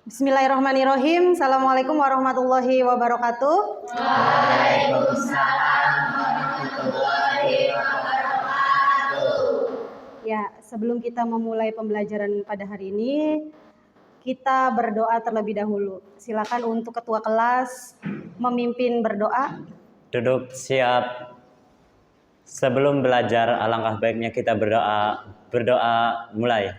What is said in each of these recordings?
Bismillahirrahmanirrahim. Assalamualaikum warahmatullahi wabarakatuh. Waalaikumsalam warahmatullahi wabarakatuh. Ya, sebelum kita memulai pembelajaran pada hari ini, kita berdoa terlebih dahulu. Silakan untuk ketua kelas memimpin berdoa. Duduk siap. Sebelum belajar, alangkah baiknya kita berdoa. Berdoa mulai.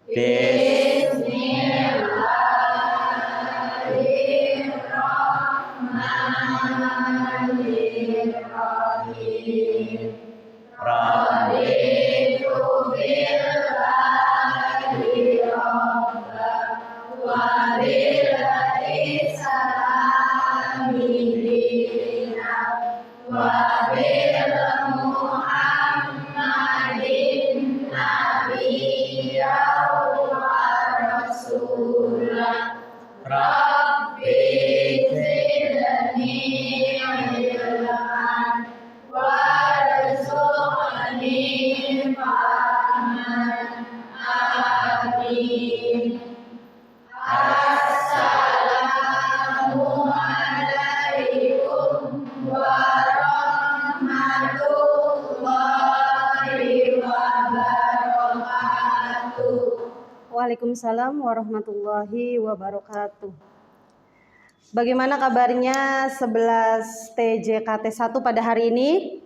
Bismillahirrahmanirrahim. Raditu billahi rabban wa bil islami dinan wa bil Muhammadin nabiyyan wa rasulan. Rabbi zidni ilman warzuqni fahman. Amin. Assalamualaikum warahmatullahi wabarakatuh. Waalaikumsalam warahmatullahi wabarakatuh. Bagaimana kabarnya 11 TJKT 1 pada hari ini?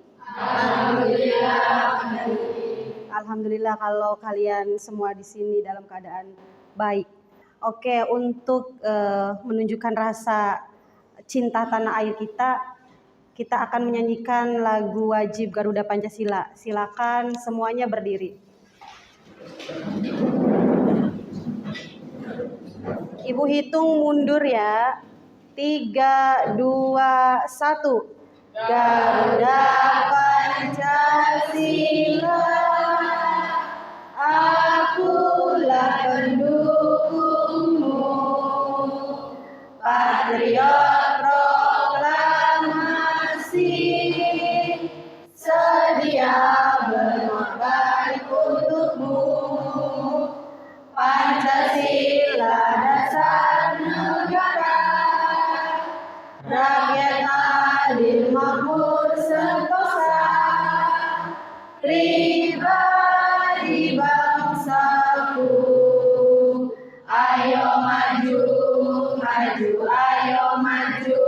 Alhamdulillah kalau kalian semua di sini dalam keadaan baik. Oke, untuk menunjukkan rasa cinta tanah air kita akan menyanyikan lagu wajib Garuda Pancasila. Silakan semuanya berdiri. Ibu hitung mundur ya. 3, 2, 1. Garuda Pancasila, akulah pendukungmu. Patriot proklamasi, sedia berkorban untukmu. Pancasila dasar negara, rakyat adil makmur sentosa, pribadi bangsaku. Ayo maju, maju, ayo maju,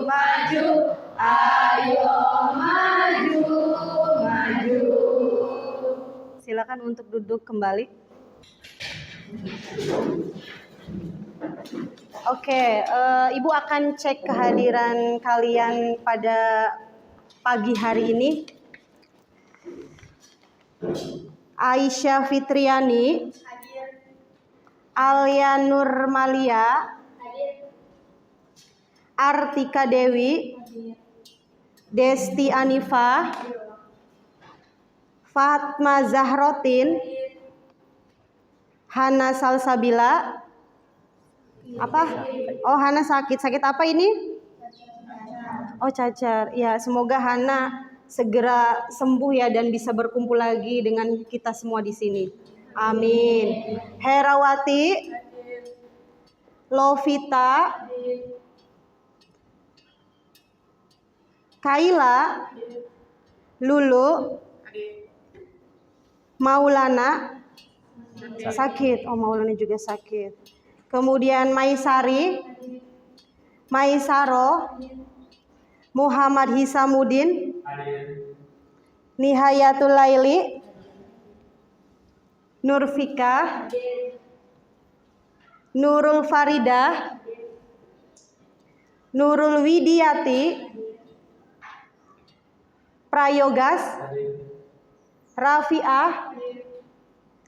maju, ayo maju, maju. Silakan untuk duduk kembali. Oke, Ibu akan cek kehadiran kalian pada pagi hari ini. Aisyah Fitriani, Alia Nurmalia, Artika Dewi, Desti Anifa, Fatma Zahrotin, Hana Salsabila. Apa? Oh, Hana sakit. Sakit apa ini? Oh, cacar. Ya, semoga Hana segera sembuh ya dan bisa berkumpul lagi dengan kita semua di sini. Amin. Herawati, Lovita, Kaila, Lulu, Maulana sakit. Oh, Maulana juga sakit. Kemudian Maisari, Maisaro, Muhammad Hisamuddin, Nihayatul Laili, Nurfika, Nurul Farida, Nurul Widiati, Prayogas, Rafiah,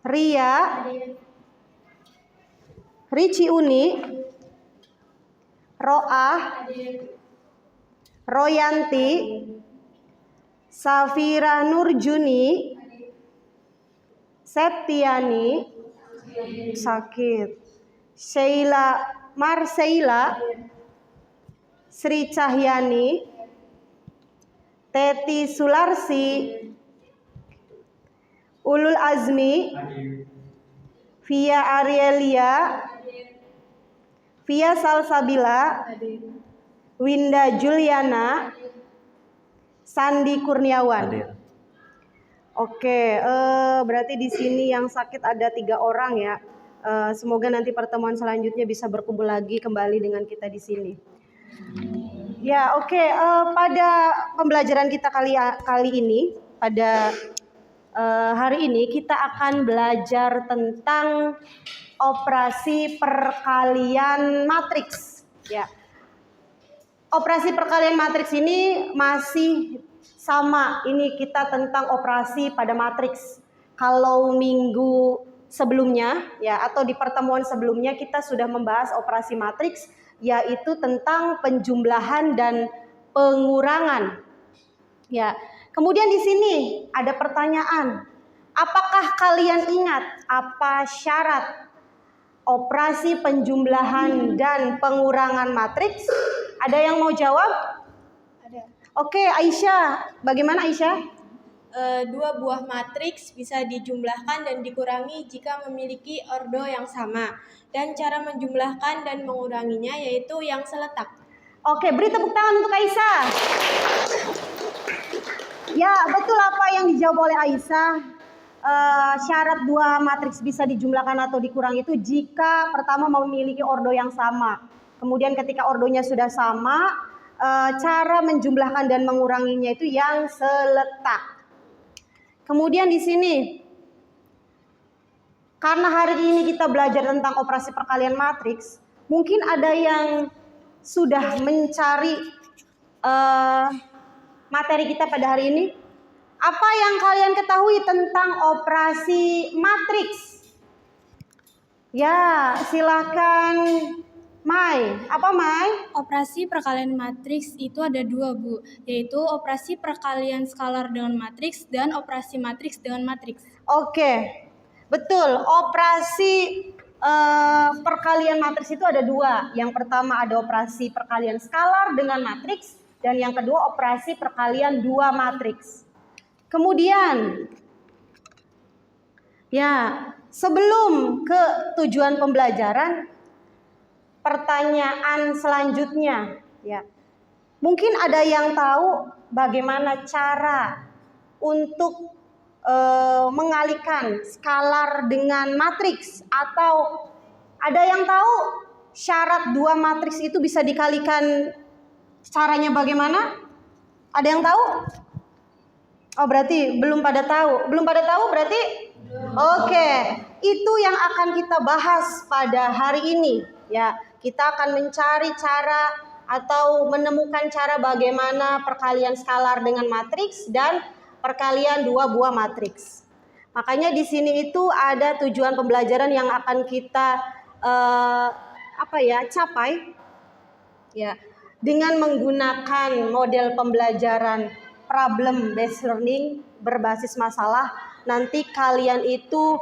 Ria, Rici Uni, Roah, Royanti, Safira Nurjuni, Septiani sakit, Sheila Marseila, Sri Cahyani, Teti Sularsi, Ulul Azmi, Via Arielia, Via Salsabila, Winda Juliana, Sandi Kurniawan. Hadir. Oke, berarti di sini yang sakit ada 3 orang ya. Semoga nanti pertemuan selanjutnya bisa berkumpul lagi kembali dengan kita di sini. Ya, oke. Pada pembelajaran kita kali ini, pada hari ini kita akan belajar tentang operasi perkalian matriks. Ya, operasi perkalian matriks ini masih sama. Ini kita tentang operasi pada matriks. Kalau minggu sebelumnya, ya, atau di pertemuan sebelumnya kita sudah membahas operasi matriks, yaitu tentang penjumlahan dan pengurangan. Ya, kemudian di sini ada pertanyaan. Apakah kalian ingat apa syarat operasi penjumlahan dan pengurangan matriks? Ada yang mau jawab? Ada. Oke, Aisyah. Bagaimana Aisyah? 2 buah matriks bisa dijumlahkan dan dikurangi jika memiliki ordo yang sama. Dan cara menjumlahkan dan menguranginya yaitu yang seletak. Oke, beri tepuk tangan untuk Aisyah. Ya, betul apa yang dijawab oleh Aisyah. Syarat 2 matriks bisa dijumlahkan atau dikurangi itu jika pertama memiliki ordo yang sama. Kemudian ketika ordonya sudah sama, cara menjumlahkan dan menguranginya itu yang seletak. Kemudian di sini, karena hari ini kita belajar tentang operasi perkalian matriks, mungkin ada yang sudah mencari materi kita pada hari ini. Apa yang kalian ketahui tentang operasi matriks? Ya, silakan Mai. Apa Mai? Operasi perkalian matriks itu ada 2, Bu, yaitu operasi perkalian skalar dengan matriks dan operasi matriks dengan matriks. Oke, betul. Operasi perkalian matriks itu ada 2. Yang pertama ada operasi perkalian skalar dengan matriks, dan yang kedua operasi perkalian 2 matriks. Kemudian, ya, sebelum ke tujuan pembelajaran, pertanyaan selanjutnya, ya, mungkin ada yang tahu bagaimana cara untuk mengalihkan skalar dengan matriks, atau ada yang tahu syarat 2 matriks itu bisa dikalikan caranya bagaimana? Ada yang tahu? Oh, berarti belum pada tahu. Belum pada tahu berarti? Oke, itu yang akan kita bahas pada hari ini. Ya, kita akan mencari cara atau menemukan cara bagaimana perkalian skalar dengan matriks dan perkalian 2 buah matriks. Makanya di sini itu ada tujuan pembelajaran yang akan kita capai, ya, dengan menggunakan model pembelajaran problem based learning berbasis masalah. Nanti kalian itu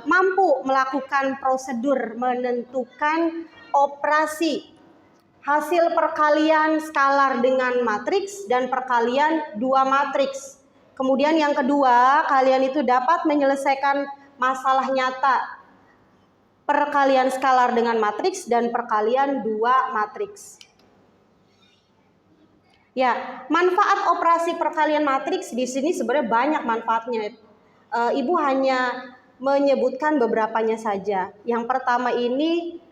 mampu melakukan prosedur menentukan operasi hasil perkalian skalar dengan matriks dan perkalian 2 matriks. Kemudian yang kedua, kalian itu dapat menyelesaikan masalah nyata perkalian skalar dengan matriks dan perkalian 2 matriks. Ya, manfaat operasi perkalian matriks di sini sebenarnya banyak manfaatnya. Ibu hanya menyebutkan beberapanya saja. Yang pertama ini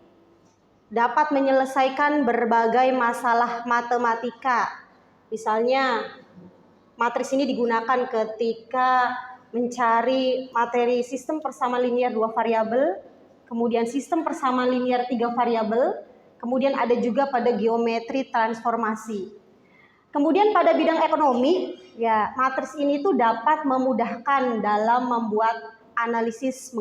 dapat menyelesaikan berbagai masalah matematika. Misalnya, matriks ini digunakan ketika mencari materi sistem persamaan linear 2 variabel, kemudian sistem persamaan linear 3 variabel, kemudian ada juga pada geometri transformasi. Kemudian pada bidang ekonomi, ya, matriks ini tuh dapat memudahkan dalam membuat analisis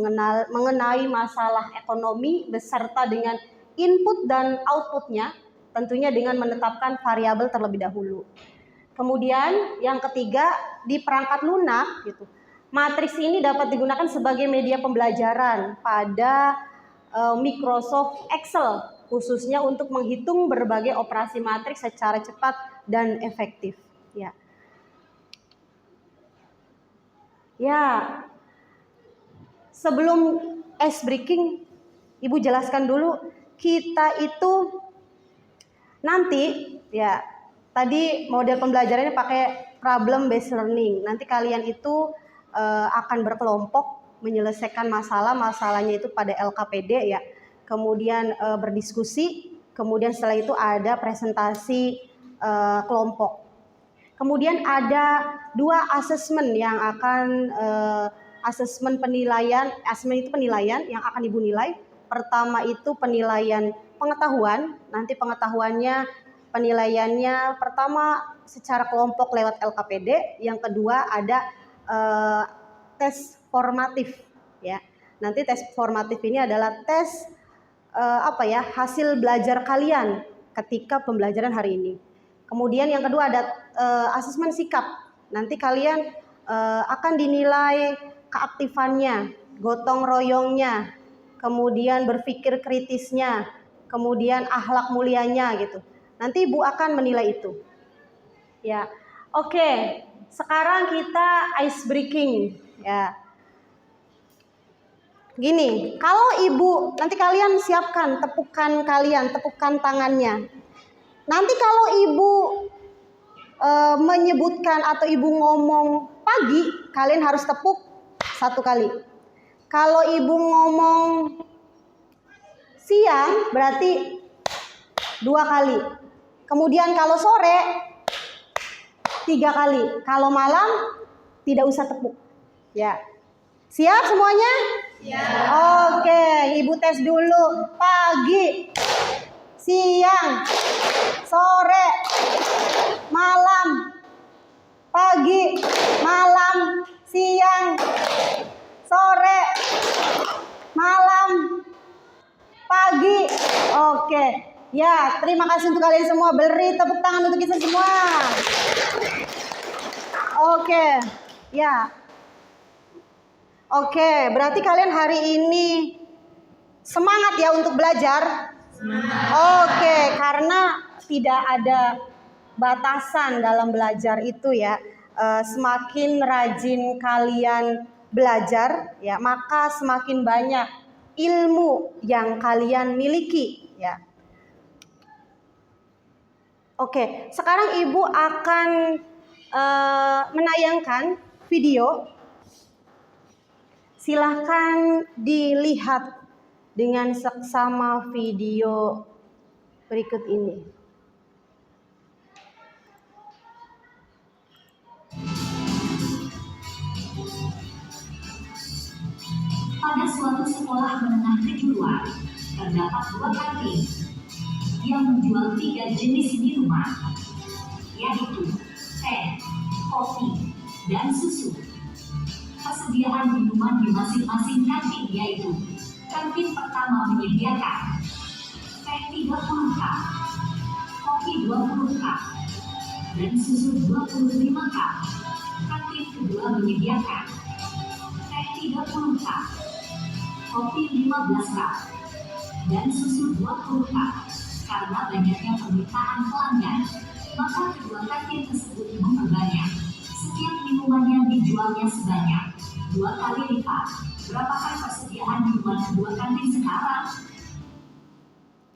mengenai masalah ekonomi beserta dengan input dan outputnya, tentunya dengan menetapkan variabel terlebih dahulu. Kemudian yang ketiga, di perangkat lunak, gitu, matriks ini dapat digunakan sebagai media pembelajaran pada Microsoft Excel, khususnya untuk menghitung berbagai operasi matriks secara cepat dan efektif. Ya, sebelum ice breaking, Ibu jelaskan dulu kita itu nanti ya, tadi model pembelajarannya pakai problem based learning. Nanti kalian itu akan berkelompok menyelesaikan masalahnya itu pada LKPD ya. Kemudian berdiskusi, kemudian setelah itu ada presentasi kelompok. Kemudian ada 2 asesmen yang akan asesmen penilaian. Asesmen itu penilaian yang akan Ibu nilai. Pertama itu penilaian pengetahuan. Nanti penilaiannya pertama secara kelompok lewat LKPD. Yang kedua ada tes formatif ya. Nanti tes formatif ini adalah tes hasil belajar kalian ketika pembelajaran hari ini. Kemudian yang kedua ada asesmen sikap. Nanti kalian akan dinilai keaktifannya, gotong royongnya, kemudian berpikir kritisnya, kemudian akhlak mulianya gitu. Nanti Ibu akan menilai itu. Ya. Oke, sekarang kita ice breaking ya. Gini, kalau Ibu nanti kalian siapkan tepukan kalian, tepukan tangannya. Nanti kalau Ibu menyebutkan atau Ibu ngomong pagi, kalian harus tepuk 1 kali. Kalau Ibu ngomong siang, berarti 2 kali. Kemudian kalau sore, 3 kali. Kalau malam, tidak usah tepuk. Ya, siap semuanya? Siap. Oke, Ibu tes dulu. Pagi, siang, sore, malam. Pagi, malam, siang, sore, malam, pagi. Oke. Ya, terima kasih untuk kalian semua. Beri tepuk tangan untuk kita semua. Oke. Ya. Oke, berarti kalian hari ini semangat ya untuk belajar? Semangat. Oke, karena tidak ada batasan dalam belajar itu ya. Semakin rajin kalian belajar ya, maka semakin banyak ilmu yang kalian miliki ya. Oke, sekarang Ibu akan menayangkan video. Silahkan dilihat dengan seksama video berikut ini. Pada suatu sekolah menengah kejuruan, terdapat 2 kantin yang menjual 3 jenis minuman, yaitu teh, kopi, dan susu. Persediaan minuman di masing-masing kantin yaitu: kantin pertama menyediakan teh 30 cup, kopi 20 cup, dan susu 25 cup. Kantin kedua menyediakan teh 30 cup, kopi 15 cup, dan susu 20 cup. Karena banyaknya permintaan pelanggan, maka kedua kantin tersebut memperbanyak. Setiap minuman yang dijualnya sebanyak 2 kali lipat. Berapakah persediaan minuman kedua kantin sekarang?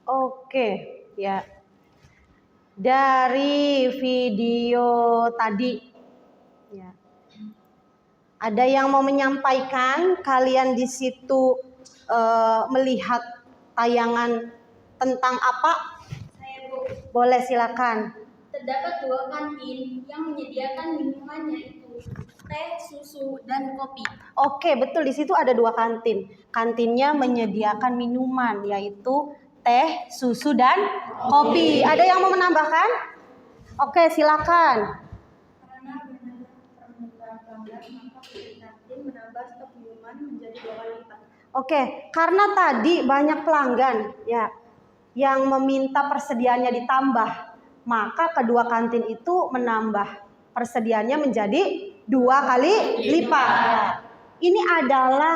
Oke, ya. Dari video tadi, ya. Ada yang mau menyampaikan? Kalian di situ melihat tayangan tentang apa? Saya, Bu. Boleh, silakan. Terdapat 2 kantin yang menyediakan minuman yaitu teh, susu, dan kopi. Oke, betul, di situ ada 2 kantin. Kantinnya menyediakan minuman yaitu teh, susu, dan kopi. Ada yang mau menambahkan? Oke, silakan. Karena banyaknya permintaan pelanggan, maka kantin menambah stok minuman menjadi 2 kali lipat. Oke, karena tadi banyak pelanggan ya yang meminta persediaannya ditambah, maka kedua kantin itu menambah persediaannya menjadi 2 kali lipat. Ya. Ini adalah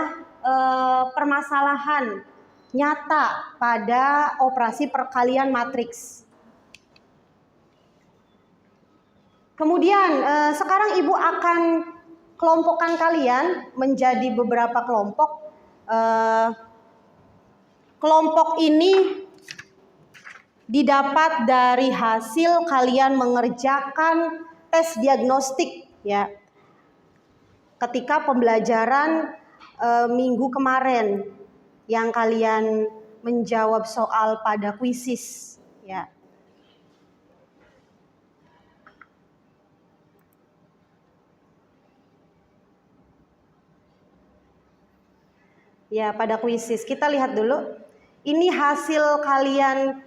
permasalahan nyata pada operasi perkalian matriks. Kemudian sekarang Ibu akan kelompokkan kalian menjadi beberapa kelompok. Kelompok ini didapat dari hasil kalian mengerjakan tes diagnostik ya. Ketika pembelajaran minggu kemarin yang kalian menjawab soal pada kuisis ya. Ya, pada kuisis kita lihat dulu. Ini hasil kalian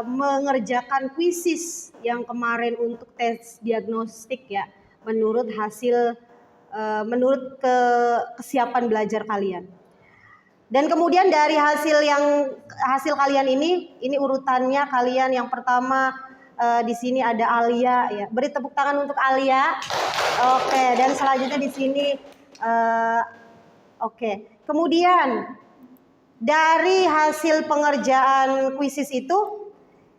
mengerjakan kuisis yang kemarin untuk tes diagnostik ya. Menurut hasil menurut kesiapan belajar kalian. Dan kemudian dari hasil kalian ini urutannya kalian yang pertama di sini ada Alia ya. Beri tepuk tangan untuk Alia. Oke, dan selanjutnya di sini oke. Kemudian dari hasil pengerjaan kuisis itu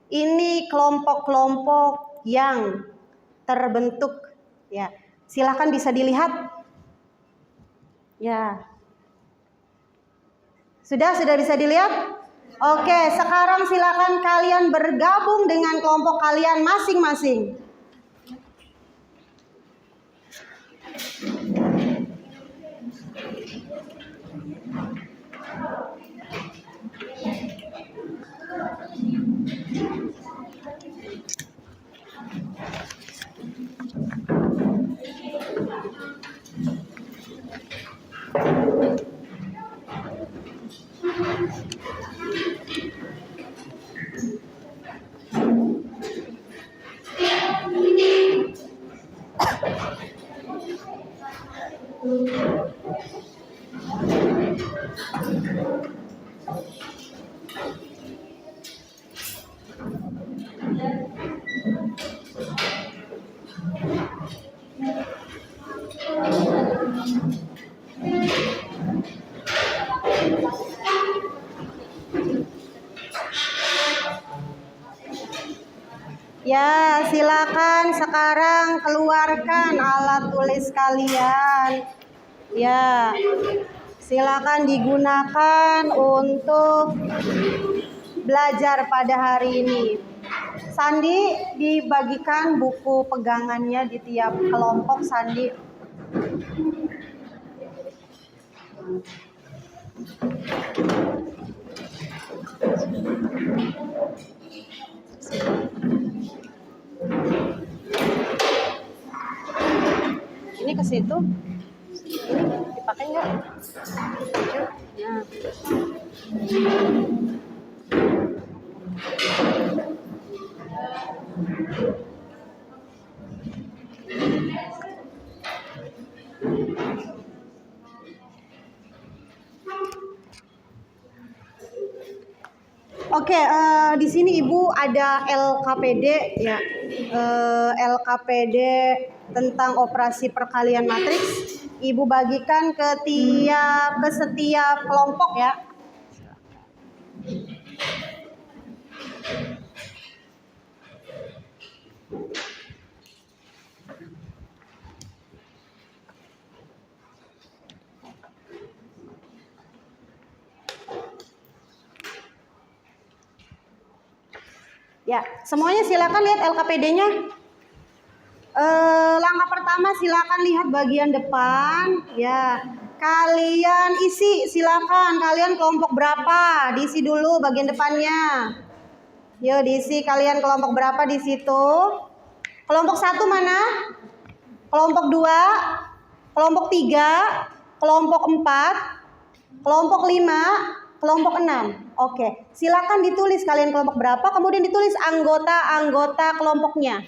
ini kelompok-kelompok yang terbentuk ya. Silakan bisa dilihat. Ya. Sudah bisa dilihat? Oke, sekarang silakan kalian bergabung dengan kelompok kalian masing-masing. Ya, silakan sekarang keluarkan alat tulis kalian. Ya, silakan digunakan untuk belajar pada hari ini. Sandi dibagikan buku pegangannya di tiap kelompok, Sandi. Ini ke situ. Ini dipakai nggak? Nah. Oke, di sini Ibu ada LKPD ya, LKPD tentang operasi perkalian matriks. Ibu bagikan ke setiap kelompok ya. Ya, semuanya silakan lihat LKPD-nya. Langkah pertama silakan lihat bagian depan. Ya, kalian isi silakan. Kalian kelompok berapa? Diisi dulu bagian depannya. Yo, diisi kalian kelompok berapa di situ? Kelompok 1 mana? Kelompok 2, kelompok 3, kelompok 4, kelompok 5, kelompok 6. Oke, silakan ditulis kalian kelompok berapa, kemudian ditulis anggota-anggota kelompoknya.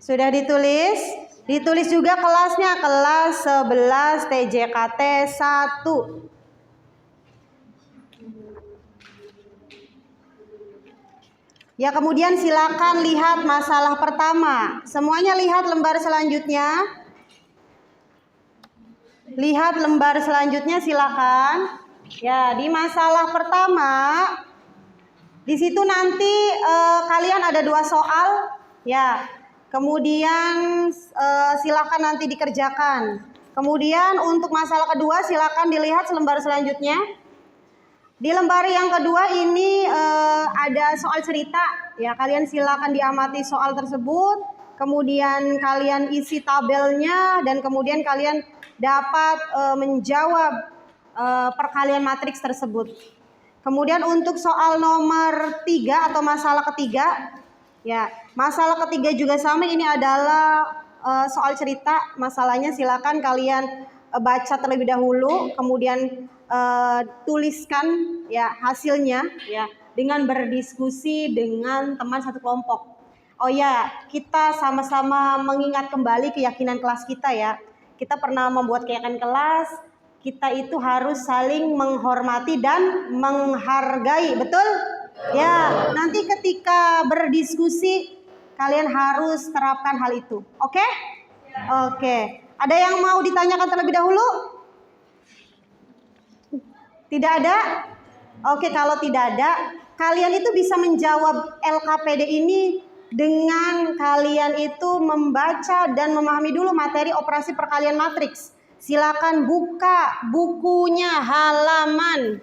Sudah ditulis? Ditulis juga kelasnya, kelas 11 TJKT 1. Ya, kemudian silakan lihat masalah pertama. Semuanya lihat lembar selanjutnya. Lihat lembar selanjutnya silakan. Ya, di masalah pertama di situ nanti kalian ada 2 soal. Ya, kemudian silakan nanti dikerjakan. Kemudian untuk masalah kedua silakan dilihat lembar selanjutnya. Di lembar yang kedua ini ada soal cerita, ya kalian silakan diamati soal tersebut, kemudian kalian isi tabelnya dan kemudian kalian dapat menjawab perkalian matriks tersebut. Kemudian untuk soal nomor 3 atau masalah ketiga, ya masalah ketiga juga sama, ini adalah soal cerita. Masalahnya silakan kalian baca terlebih dahulu, kemudian tuliskan ya hasilnya ya dengan berdiskusi dengan teman satu kelompok. Oh ya, kita sama-sama mengingat kembali keyakinan kelas kita ya. Kita pernah membuat keyakinan kelas, kita itu harus saling menghormati dan menghargai, betul? Ya, nanti ketika berdiskusi kalian harus terapkan hal itu. Oke? Oke. Ada yang mau ditanyakan terlebih dahulu? Tidak ada? Oke, kalau tidak ada, kalian itu bisa menjawab LKPD ini dengan kalian itu membaca dan memahami dulu materi operasi perkalian matriks. Silakan buka bukunya halaman.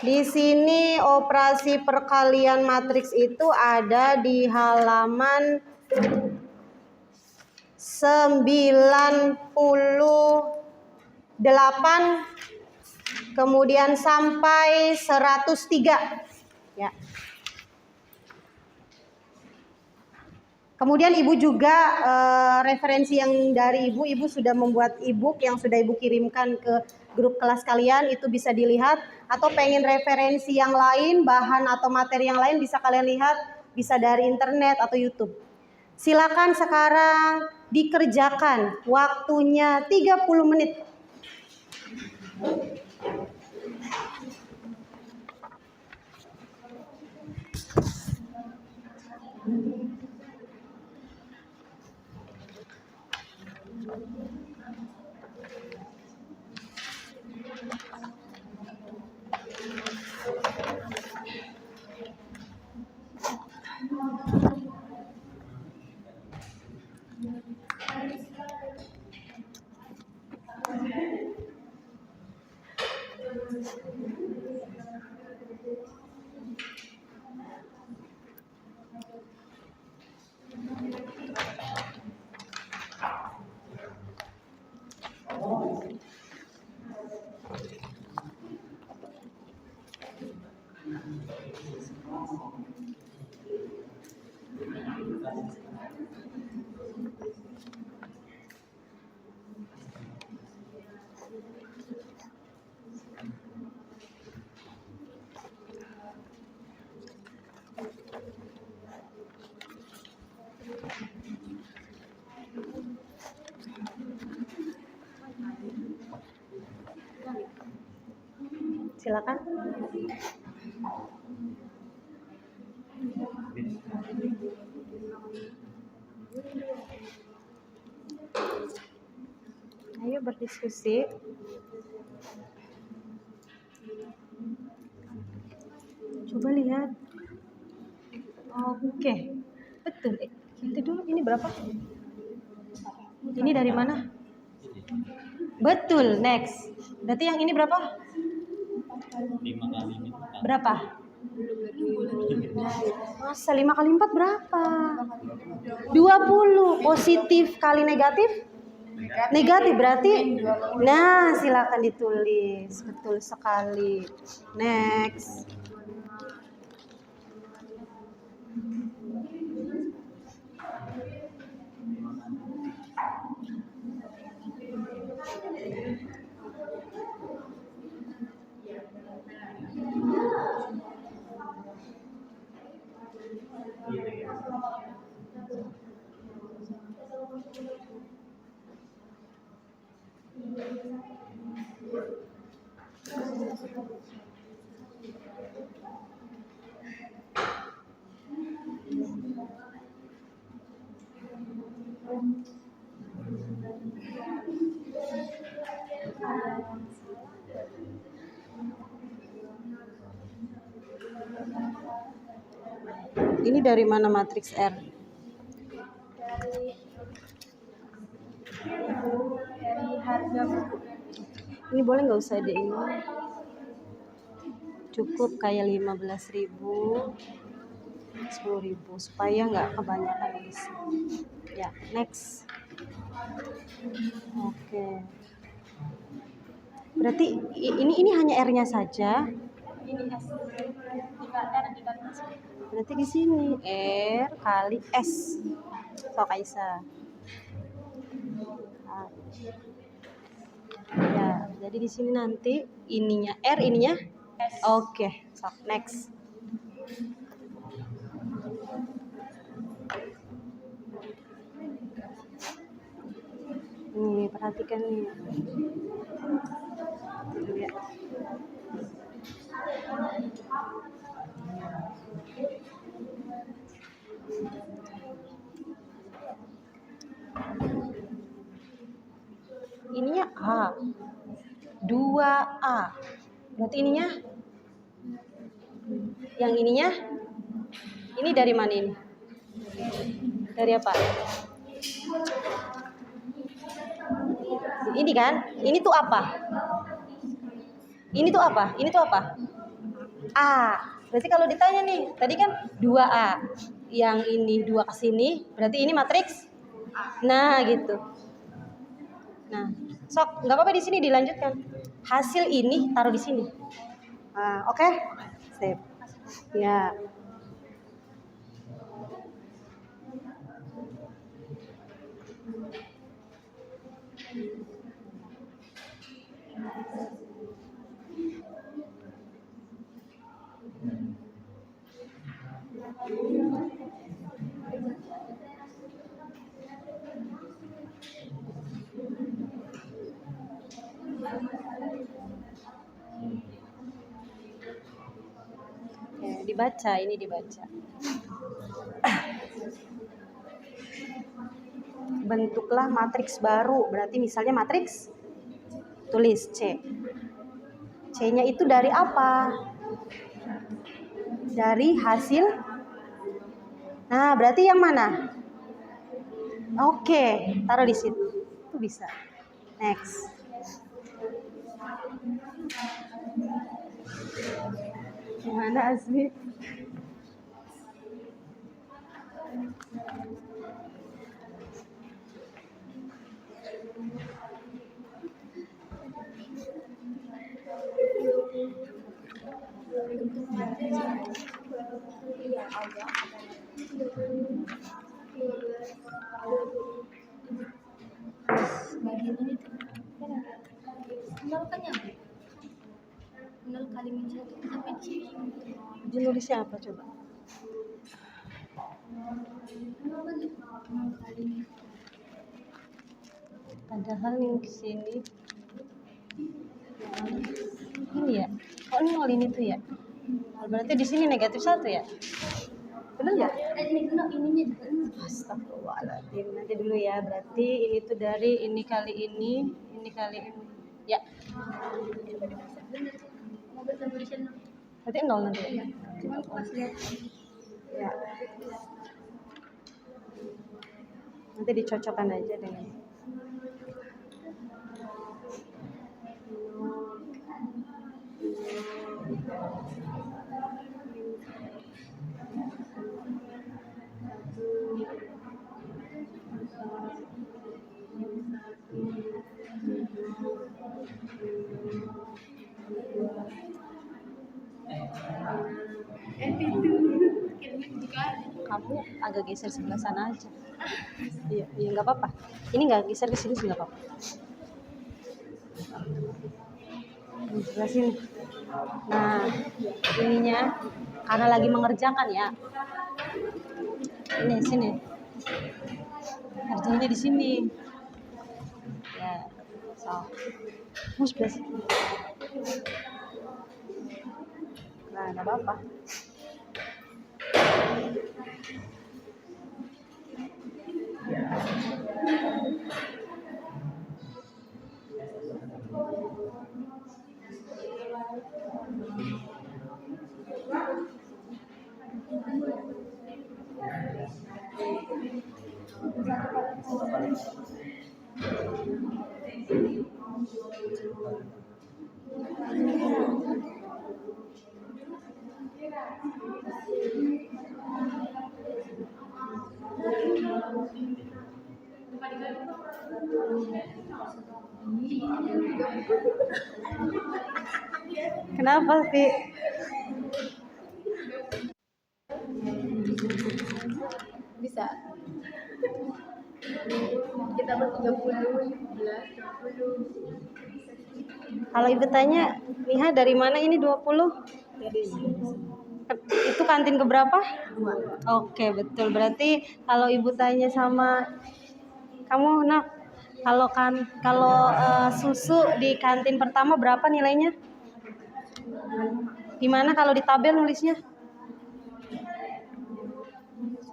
Di sini operasi perkalian matriks itu ada di halaman 98 kemudian sampai 103 ya. Kemudian Ibu juga referensi yang dari Ibu sudah membuat e-book yang sudah Ibu kirimkan ke grup kelas kalian, itu bisa dilihat. Atau pengen referensi yang lain, bahan atau materi yang lain bisa kalian lihat, bisa dari internet atau YouTube. Silakan sekarang dikerjakan, waktunya 30 menit. Silakan. Ayo berdiskusi. Coba lihat. Oke, betul. Kita dulu ini berapa? Ini dari mana? Betul, next. Berarti yang ini berapa? 5 kali 4. Berapa? Masa 5 kali 4 berapa? 20. Positif kali negatif? Negatif berarti? Nah, silakan ditulis. Betul sekali. Next. Ini dari mana matriks R? Dari harga buku. Ini boleh nggak usah di ini? Cukup kayak 15.000, 10.000 supaya nggak kebanyakan isi. Ya, next. Oke. Berarti ini hanya R-nya saja. Ini S. Jika R dikali S. Berarti di sini R kali S. So Kaisa. Ya, jadi di sini nanti ininya R, ininya S. Oke, so next. Nih, perhatikan nih. Ya. Ininya A. 2A. Berarti ininya? Yang ininya? Ini dari mana ini? Dari apa? Ini kan? Ini tuh apa? Ini tuh apa? Ini tuh apa? A. Berarti kalau ditanya nih, tadi kan 2A. Yang ini 2 ke sini, berarti ini matriks? Nah, gitu. Nah, sok, nggak apa-apa di sini dilanjutkan. Hasil ini taruh di sini. Oke? Sip. Ya. Dibaca, ini dibaca. Bentuklah matriks baru, berarti misalnya matriks, tulis C. C-nya itu dari apa? Dari hasil. Nah, berarti yang mana? Oke, taruh di situ. Itu bisa. Next. Gimana Azmi? Bagian ini tuh nol kan ya? Nol kali min 1 sampai di sini. Dia nulisnya apa coba? Nol kan nol kali min. Padahal yang kesini ini ya. Oh, ini nol ini tuh ya. Oh, berarti di sini -1 ya? Benar nggak? Ini nol ininya juga nol. Astagfirullahaladzim. Nanti dulu ya. Berarti ini tuh dari ini kali ini kali ini. Ya. Coba dibaca bener. Mau baca tulisan nol. Berarti 0 nanti. Iya. Cuma pas lihat. Ya. Nanti dicocokkan aja dengan. Kamu agak geser sebelah sana aja. Iya, iya nggak apa-apa. Ini nggak geser ke sini sih nggak apa-apa. Sebelah sini. Nah, ininya karena lagi mengerjakan ya. Ini sini. Kerjanya di sini. Ya, so. Mau sebelah sini. Nah, nggak apa-apa. Kenapa sih? Bisa. Kita ber-30, 11, 20. Kalau ibu tanya, Niha dari mana ini 20? Itu kantin keberapa? 2. Oke, betul. Berarti kalau ibu tanya sama kamu, nak, kalau susu di kantin pertama berapa nilainya? Gimana kalau di tabel nulisnya?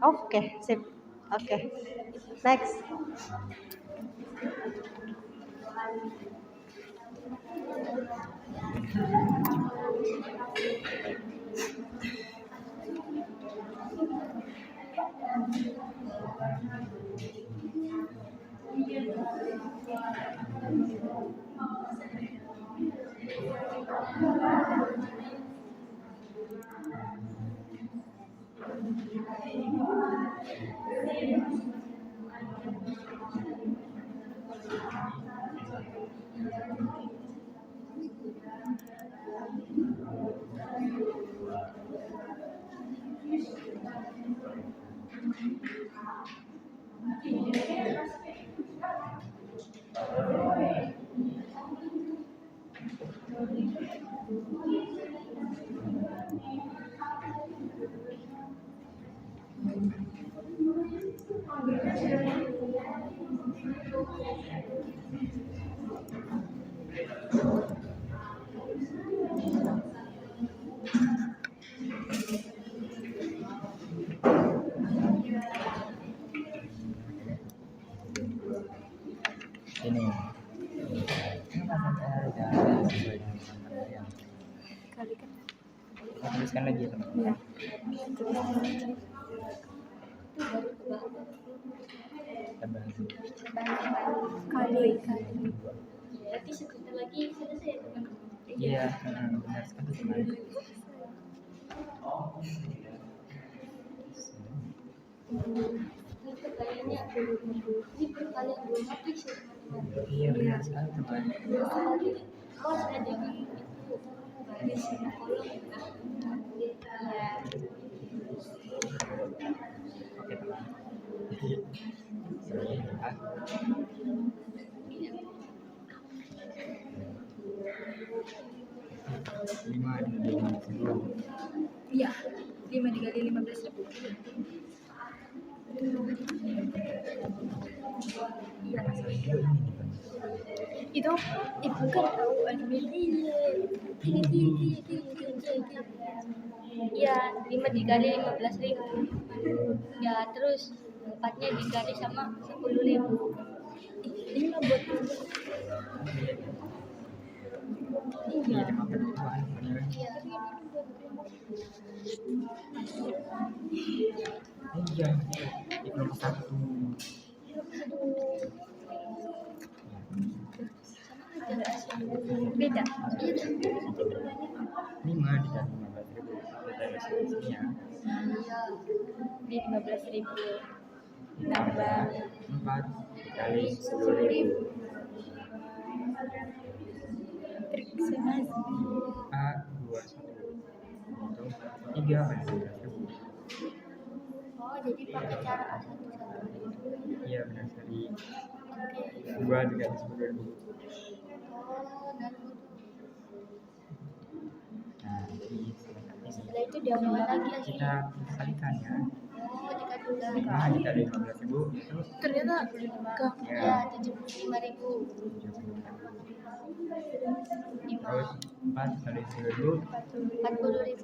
Oke, sip. Oke. Next. Ini. Tuliskan lagi teman. Ya. Tambah. Kali. Berarti sebentar lagi selesai. Iya, benar sekali teman. Kayaknya ini perkalian 2 matriks ya. Iya, benar sekali teman. Oh, sudah jadi itu garis kolom. Iya. Oke teman. Lima dikali 15.000. Iya, 5 dikali 15.000. Iya, itu bukan tahu ini. Iya, 5 dikali 15.000. Ya, terus 4-nya dikali sama 10.000. Ini mah buat Iya, 50.000-an benar. iya. Iya, di kelompok 1. Beda. 5 dikali 15.000. Kita definisinya. Iya, di 15.000 tambah 4 dikali 10.000. trik semas. A 21. Itu 3 kali 12.000. Oh, jadi pakai cara A1. Iya, benar sekali. 2 dikali 10.000. Oh, dan Nah, jadi selengkapnya setelah itu diapakan lagi ya? kita kalikan ya. Oh, dikalikan. 5 dikali 15.000 itu Ternyata enggak. Ya, 75.000. 5 terus 4 kali 10.000. 40.000.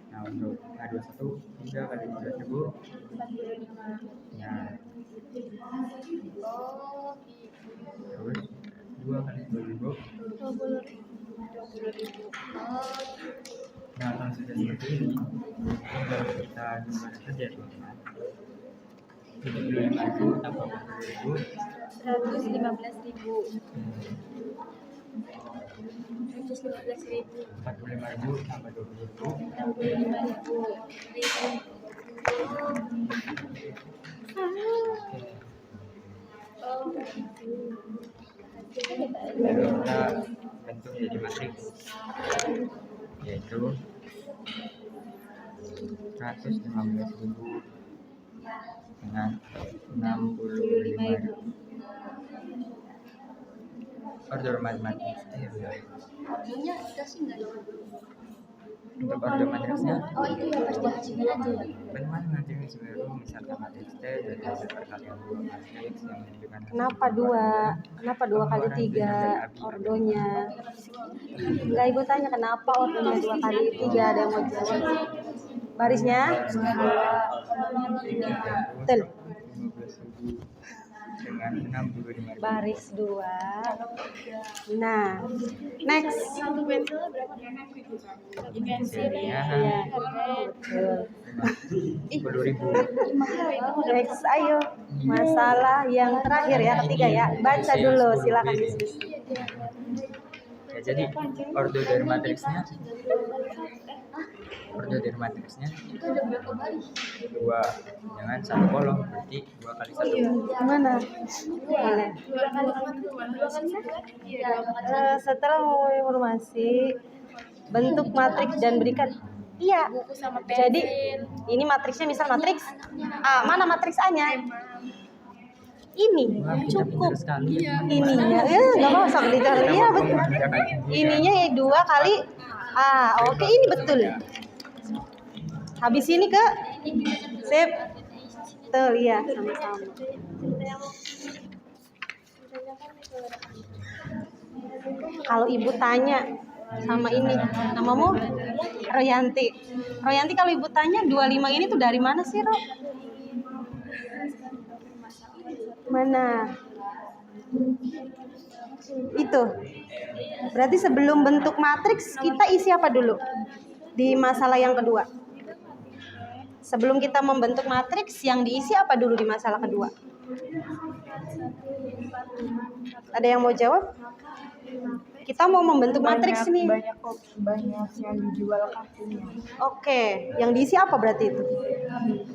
Nah, untuk A21 3 kali 15.000. 45. Ya, Oh, terus 2 kali 10.000. 20.000. Oh, Nah, kalau sudah seperti ini, tinggal kita jumlah saja teman-teman. 75.000 tambah 40.000 115.000. 45.000 tambah 20.000 65.000. lalu kita bentuk jadi matriks, yaitu 115.000 dengan 65.000. Order matematik. Ordernya dikasih nggak? Untuk order matriksnya, Oh itu yang pas di hasilnya aja ya? bagaimana nanti sebenarnya misalkan matriks T jadi hasil perkalian dua matriks yang menunjukkan Kenapa dua? Kenapa 2 kali 3 ordonya? Enggak, ibu tanya kenapa ordonya 2 kali 3, ada yang mau jawab? Barisnya? Betul. 15.000 dengan 65.000. Baris 2. Nah, next. Satu pensilnya berapa? Pensilnya Ya, betul. 10.000. Next, ayo. Masalah yang terakhir ya, ketiga ya. Baca dulu, silakan diskusi. Ya, jadi order dari matriksnya Itu ada berapa baris? 2 dengan 1 kolom, berarti 2 kali 1. Gimana? Boleh. Setelah mau informasi bentuk matriks dan berikan. Iya. Jadi ini matriksnya misal matriks A. Mana matriks A-nya? Ini Wah, kita cukup. pintar sekali. Ininya nggak mau sampai dicari. Iya betul. Ininya 2 kali A. Oke, ini betul. Habis ini ke sip. Betul ya, sama-sama. Kalau ibu tanya sama ini, namamu Royanti. Royanti, kalau ibu tanya 25 ini tuh dari mana sih, Ro? Mana? Itu. Berarti sebelum bentuk matriks kita isi apa dulu? Di masalah yang kedua. Sebelum kita membentuk matriks, yang diisi apa dulu di masalah kedua? Ada yang mau jawab? Kita mau membentuk matriks nih. Banyak yang dijual kartunya. Oke, yang diisi apa berarti itu?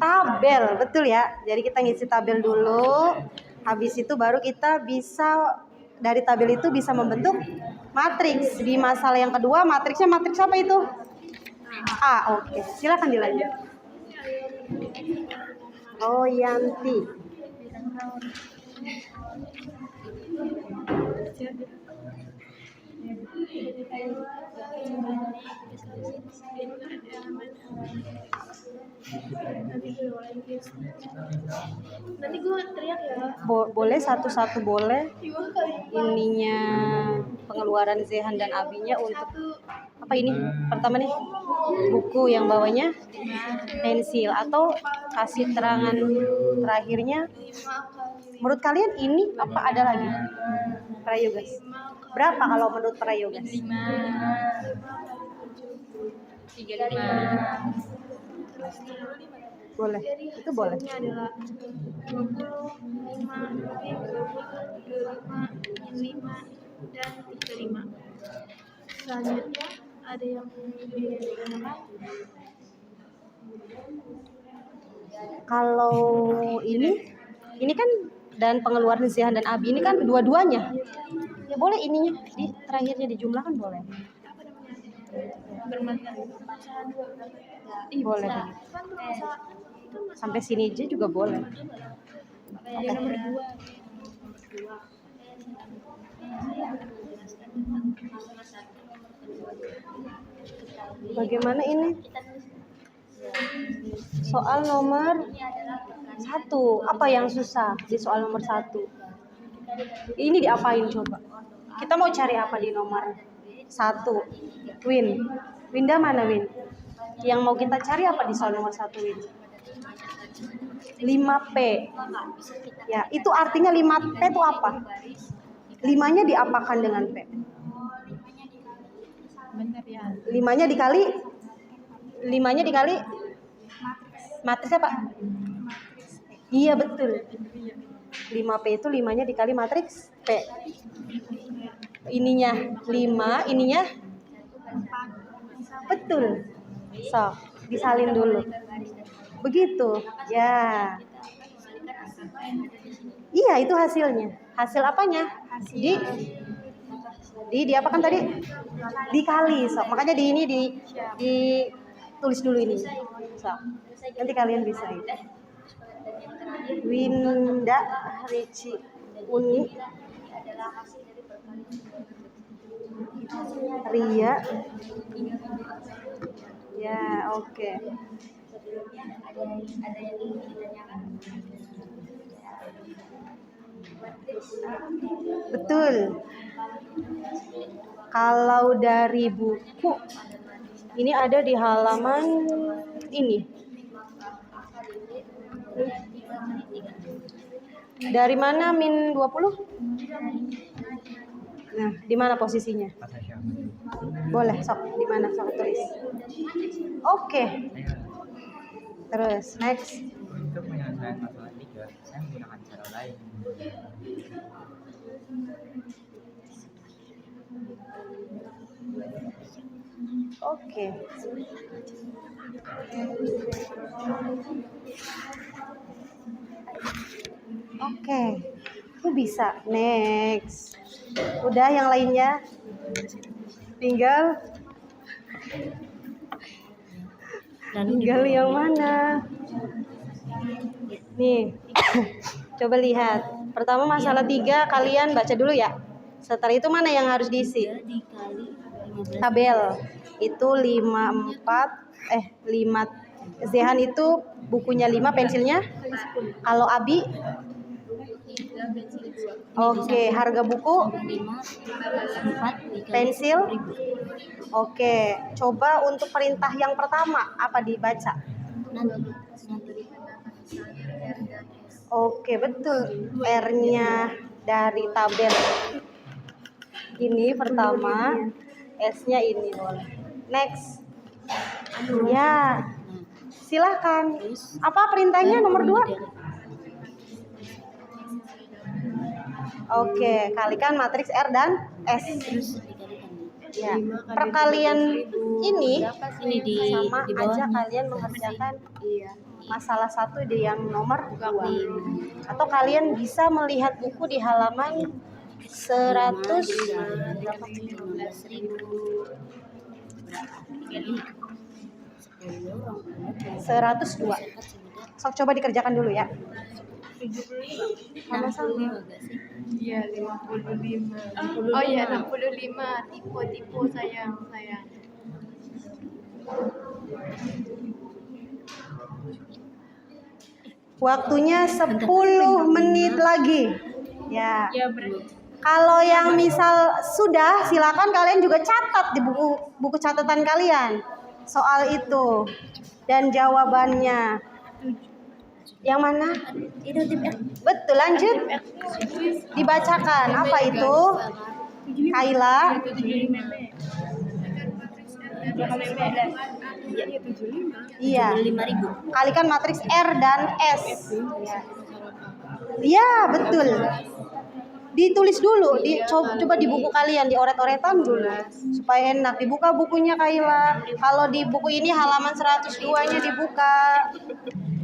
Tabel, betul ya. Jadi kita ngisi tabel dulu. Habis itu baru kita bisa dari tabel itu bisa membentuk matriks. Di masalah yang kedua, matriksnya matriks apa itu? A. Oke, silakan dilanjut. Oh, Yanti. Nanti gue teriak ya. Boleh satu-satu boleh. Ininya pengeluaran Zehan dan Abinya untuk apa ini? Pertama nih buku yang bawahnya pensil atau kasih terangan terakhirnya. Menurut kalian ini apa ada lagi? Prayogas. Berapa kalau menurut Prayogas? 35. Boleh. Itu boleh. Ini adalah 20, 5, 5, dan 35. Selanjutnya ada yang Kalau ini kan dan pengeluaran Zehan dan Abi ini kan dua-duanya. Ya boleh ininya di terakhirnya dijumlahkan boleh. Boleh. Sampai sini aja juga boleh. yang nomor 2. Bagaimana ini? Soal nomor 1. Apa yang susah di soal nomor 1? Ini diapain coba? Kita mau cari apa di nomor 1? Win. Winda mana Win? Yang mau kita cari apa di soal nomor 1 Win? 5P. Ya, itu artinya 5P itu apa? 5-nya diapakan dengan P? Bentar ya. 5-nya dikali 5-nya dikali matriks apa? Iya betul. 5P itu 5-nya dikali matriks P. Ininya 5, ininya betul. So, disalin dulu. Begitu. Ya. Iya, itu hasilnya. Hasil apanya? Di apa kan tadi? Dikali. So, makanya di ini ditulis dulu ini. So, nanti kalian bisa itu. Winda Ricci Uni Ria. Ya, oke. Betul. Kalau dari buku ini ada di halaman ini. Dari mana min 20? Nah, di mana posisinya? Boleh, sok di mana sok tulis. Oke. Terus next. Untuk menyelesaikan masalah 3, saya menggunakan cara lain. Oke. Oke. Itu bisa. Next. Udah yang lainnya? Tinggal yang mana? Nih. Coba lihat. Pertama masalah 3 kalian baca dulu ya. Setelah itu mana yang harus diisi? Tabel. Itu 5 Zehan itu bukunya 5, pensilnya? Kalau Abi? Oke, harga buku? 4, pensil? Oke, coba untuk perintah yang pertama apa dibaca? Oke, betul. R-nya dari tabel ini pertama, S-nya ini boleh. Next. Ya. Silahkan. Apa perintahnya nomor 2? Oke, kalikan matriks R dan S. Ya, perkalian ini sama aja kalian mengerjakan masalah 1 di yang nomor 2. Atau kalian bisa melihat buku di halaman 102. Sok coba dikerjakan dulu ya. Sama-sama. Iya, 55. Oh iya, 65. Tipe sayang. Waktunya 10 menit lagi. Ya. Kalau yang misal sudah, silakan kalian juga catat di buku catatan kalian soal itu dan jawabannya. Yang mana? Betul, lanjut. Dibacakan. Apa itu? Kaila. Iya. Kalikan matriks R dan S. Iya, betul. Ditulis dulu, coba di buku kalian, dioret-oretan dulu supaya enak. Dibuka bukunya Kaila. Kalau di buku ini halaman 102-nya dibuka.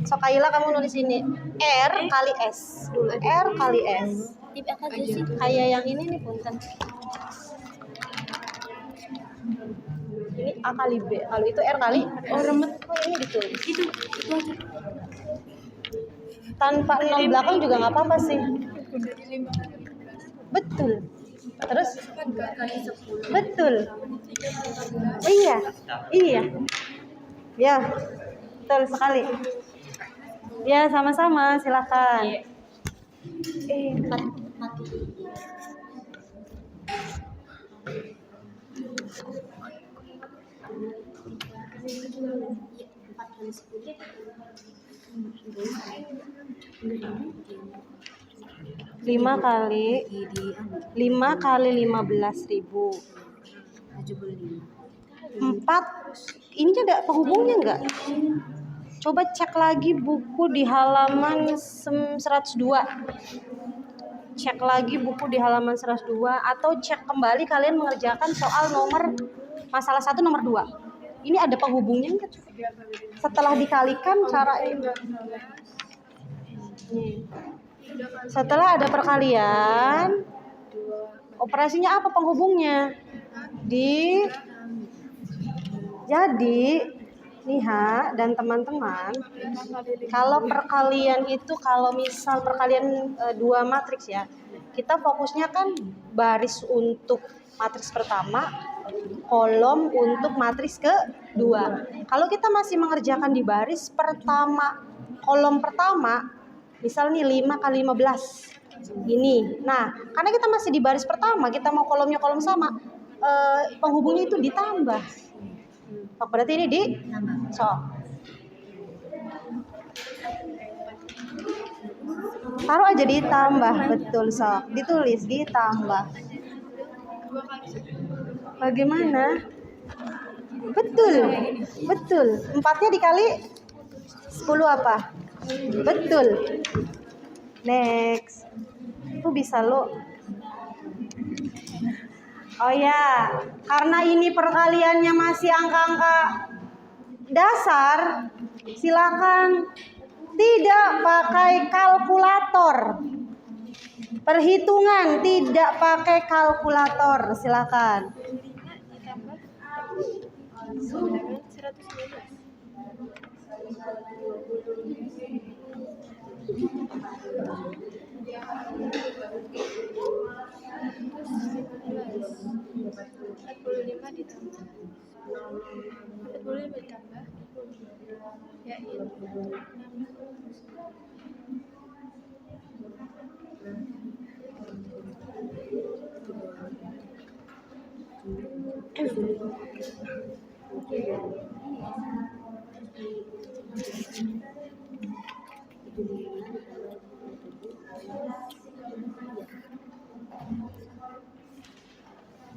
So Kaila kamu nulis ini R kali S dulu. R kali S. Kayak yang ini nih punten. Ini A kali B. Kalau itu R kali remet. Oh ini ditulis. Itu aja. Tanpa nol belakang juga nggak apa-apa sih. Betul. Terus? Betul. Iya. Ya, betul sekali. Ya, sama-sama. Silakan. 5 kali 15.000. 4 Ini ada penghubungnya nggak? Coba cek lagi buku di halaman 102. Cek lagi buku di halaman 102 atau cek kembali kalian mengerjakan soal masalah 1 nomor 2. Ini ada penghubungnya nggak? Setelah dikalikan cara ini. Setelah ada perkalian, operasinya apa penghubungnya? Jadi Niha dan teman-teman, kalau perkalian itu, kalau misal perkalian 2 matriks ya, kita fokusnya kan baris untuk matriks pertama, kolom untuk matriks kedua. Kalau kita masih mengerjakan di baris pertama, kolom pertama, misal nih 5 kali 15 ini. Nah, karena kita masih di baris pertama, kita mau kolomnya kolom sama, penghubungnya itu ditambah. Berarti ini taruh aja ditambah, betul sok. Ditulis ditambah. Bagaimana? Betul. 4-nya dikali 10 apa? Betul. Next. Itu bisa lo. Oh ya, karena ini perkaliannya masih angka-angka dasar, silakan tidak pakai kalkulator. Perhitungan tidak pakai kalkulator, silakan.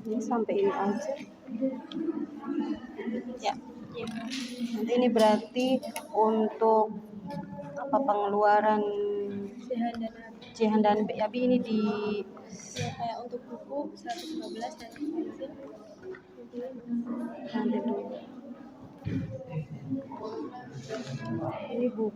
Ini sampai ini aja. Ya. Nanti ini berarti untuk apa pengeluaran Jihan dan Abi ini di Ya, kayak untuk buku 115 dan pensil. nanti dulu. Ini buku.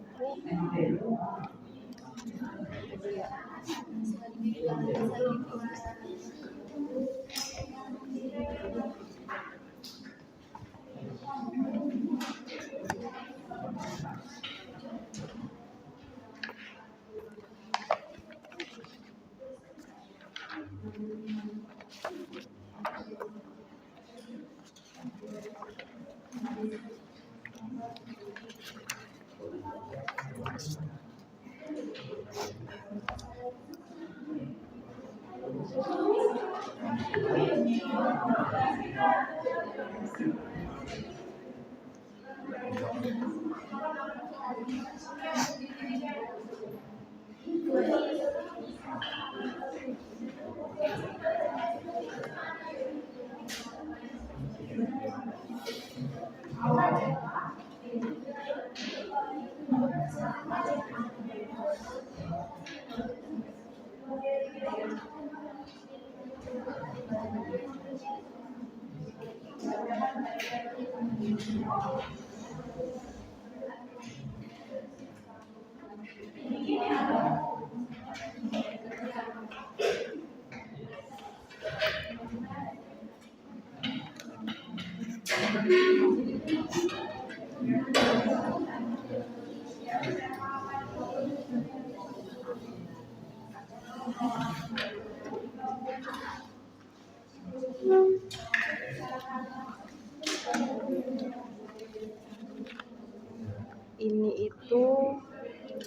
Ini itu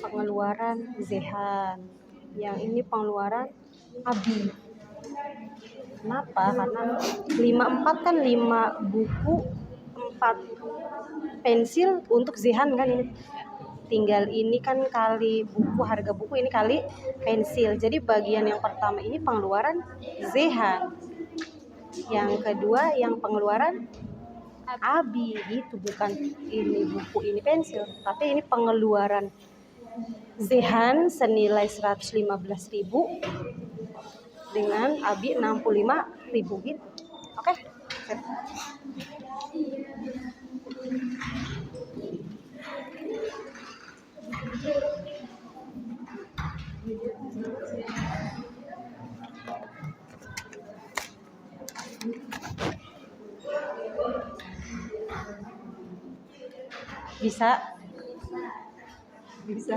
pengeluaran Zehan, yang ini pengeluaran Abi. Kenapa? Karena 54 kan 5 buku, 4 pensil untuk Zehan kan ini. Tinggal ini kan kali buku, harga buku ini kali pensil. Jadi bagian yang pertama ini pengeluaran Zehan. Yang kedua yang pengeluaran Abi gitu, bukan ini buku ini pensil, tapi ini pengeluaran Zehan senilai 115.000 dengan Abi 65.000 gitu. Oke. Bisa? Bisa.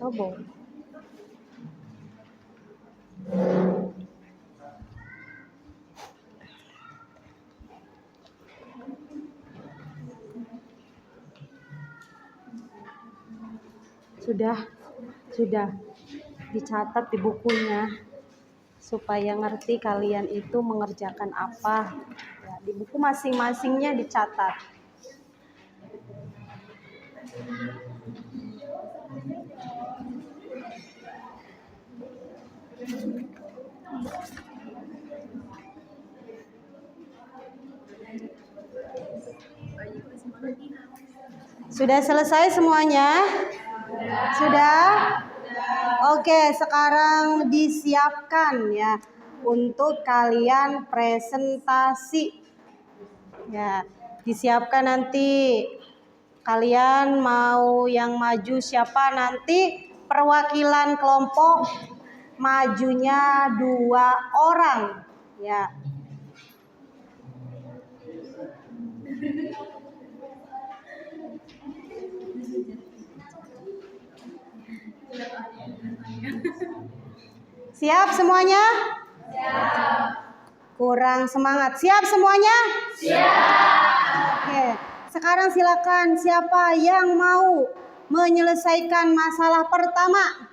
Coba. Sudah dicatat di bukunya supaya ngerti kalian itu mengerjakan apa. Ya, di buku masing-masingnya dicatat. Sudah selesai semuanya? Sudah? Oke, sekarang disiapkan ya untuk kalian presentasi. Ya, disiapkan nanti. Kalian mau yang maju siapa nanti? Perwakilan kelompok majunya 2 orang. Ya. Siap semuanya? Siap. Kurang semangat. Siap semuanya? Siap. Oke. Sekarang silakan siapa yang mau menyelesaikan masalah pertama?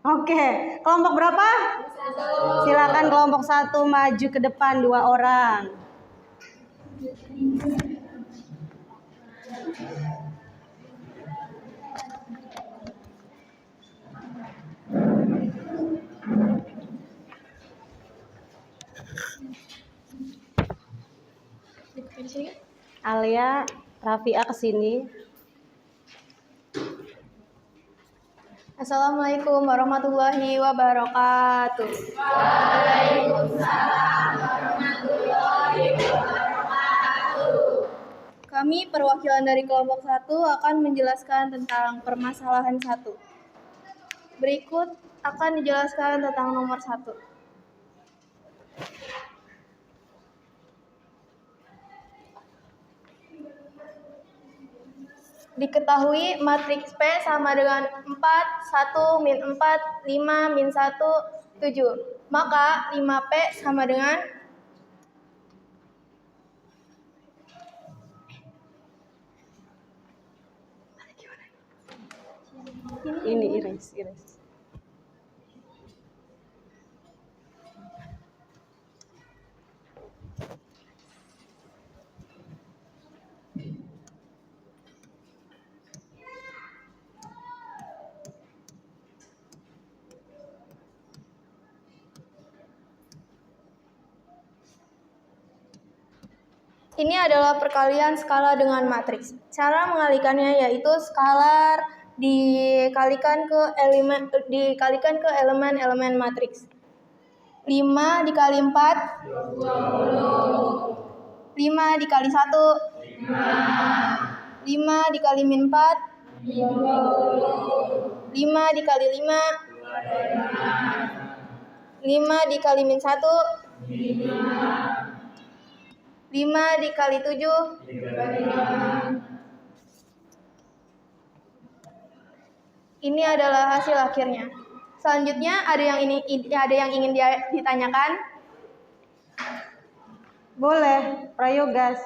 Oke. Kelompok berapa? 1. Silakan kelompok 1 maju ke depan 2 orang. Alia, Rafia kesini. Assalamualaikum warahmatullahi wabarakatuh. Waalaikumsalam warahmatullahi wabarakatuh. Kami perwakilan dari kelompok 1 akan menjelaskan tentang permasalahan 1. Berikut akan dijelaskan tentang nomor 1. Diketahui matriks P sama dengan 4, 1, min 4, 5, min 1, 7. Maka 5P sama dengan ini iris. Ini adalah perkalian skala dengan matriks. Cara mengalikannya yaitu skalar dikalikan ke elemen matriks. 5 dikali 4 20. 5 dikali 1 5. 5 dikali min 4 20. 5 dikali 5 5 dikali min 1 5. 5 dikali 7 35. Ini adalah hasil akhirnya. Selanjutnya ada yang ingin ditanyakan? Boleh, Prayogas.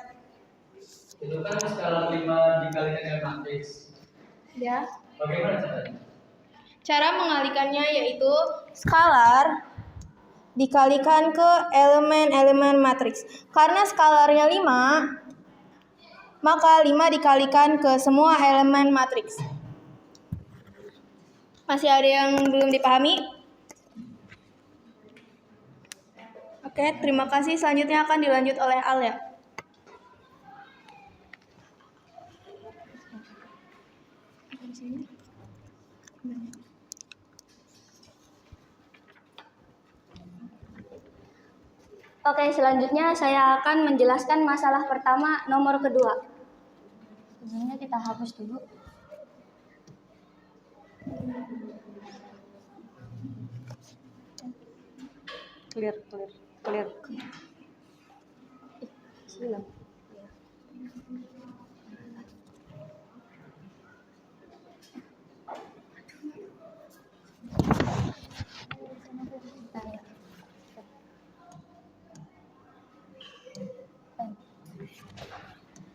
Itu kan skala 5 dikalikan dengan matriks. Ya. Bagaimana caranya? Cara mengalikannya yaitu skalar dikalikan ke elemen-elemen matriks. Karena skalarnya 5, maka 5 dikalikan ke semua elemen matriks. Masih ada yang belum dipahami? Oke, terima kasih. Selanjutnya akan dilanjut oleh Alia. Oke, selanjutnya saya akan menjelaskan masalah pertama nomor kedua. Sebelumnya kita hapus dulu. Clear. Silam.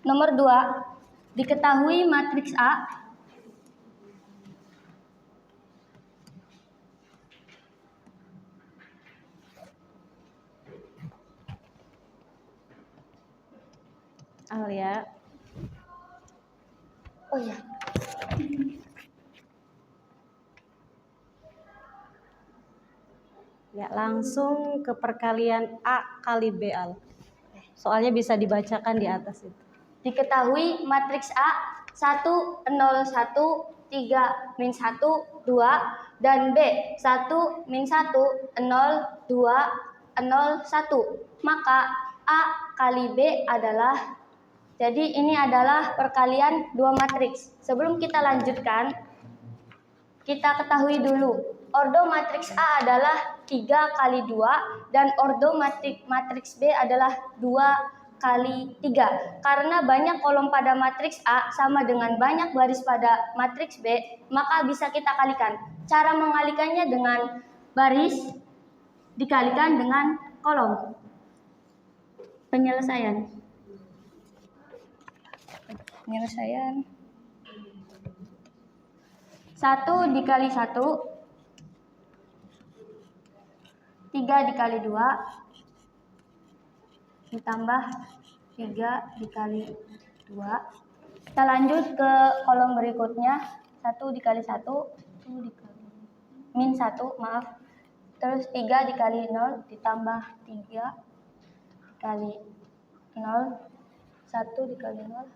Nomor 2, diketahui matriks A Alia. Oh ya. Ya, langsung ke perkalian A kali B, Al. Soalnya bisa dibacakan di atas itu. Diketahui matriks A 1, 0, 1, 3, min 1, 2, dan B 1, min 1, 0, 2, 0, 1. Maka A kali B adalah, jadi ini adalah perkalian dua matriks. Sebelum kita lanjutkan, kita ketahui dulu, ordo matriks A adalah 3 kali 2 dan ordo matriks B adalah 2 kali 3. Karena banyak kolom pada matriks A sama dengan banyak baris pada matriks B, maka bisa kita kalikan. Cara mengalikannya dengan baris dikalikan dengan kolom. Penyelesaian. 1 dikali 1, 3 dikali 2, ditambah 3 dikali 2. Kita lanjut ke kolom berikutnya. 1 dikali 1, min 1, maaf. Terus 3 dikali 0, ditambah 3 dikali 0, 1 dikali 0,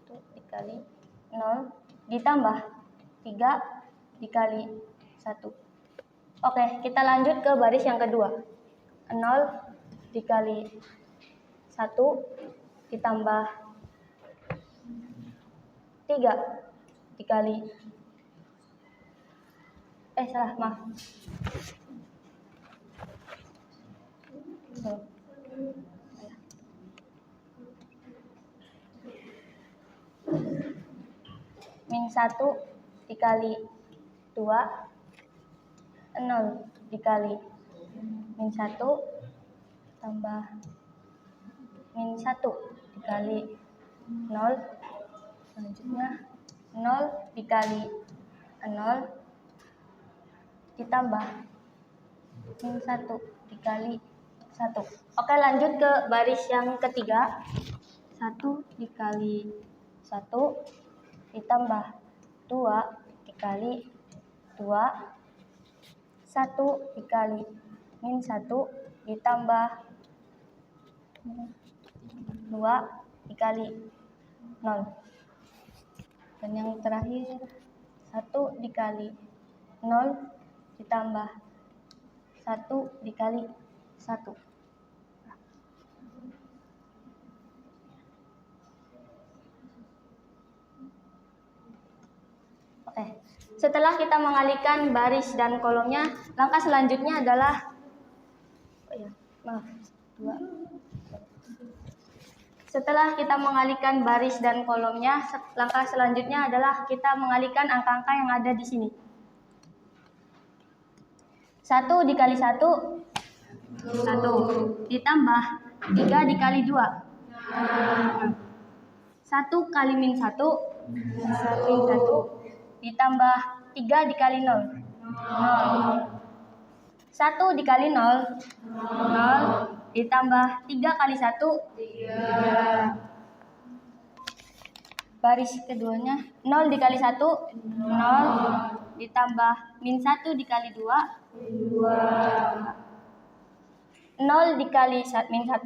1 dikali 0, ditambah 3 dikali 1. Oke, kita lanjut ke baris yang kedua. 0 dikali 1 ditambah 3 dikali maaf. Min 1 dikali 2, 0 dikali min 1 tambah min 1 dikali 0. Selanjutnya 0 dikali 0 ditambah min 1 dikali 1. Oke, lanjut ke baris yang ketiga. 1 dikali 1 ditambah 2 dikali 2, 1 dikali min 1 ditambah 2 dikali 0. Dan yang terakhir 1 dikali 0 ditambah 1 dikali 1. Oke. Setelah kita mengalihkan baris dan kolomnya, langkah selanjutnya adalah Setelah kita mengalihkan baris dan kolomnya, langkah selanjutnya adalah kita mengalihkan angka-angka yang ada di sini. 1 dikali 1, 1. Ditambah 3 dikali 2. 1 kali min 1, 1. Ditambah 3 dikali 0. 0. 1 1 dikali 0, 0 ditambah 3 kali 1, 3. Baris keduanya 0 dikali 1, 0 ditambah min 1 dikali 2, 0 dikali min 1,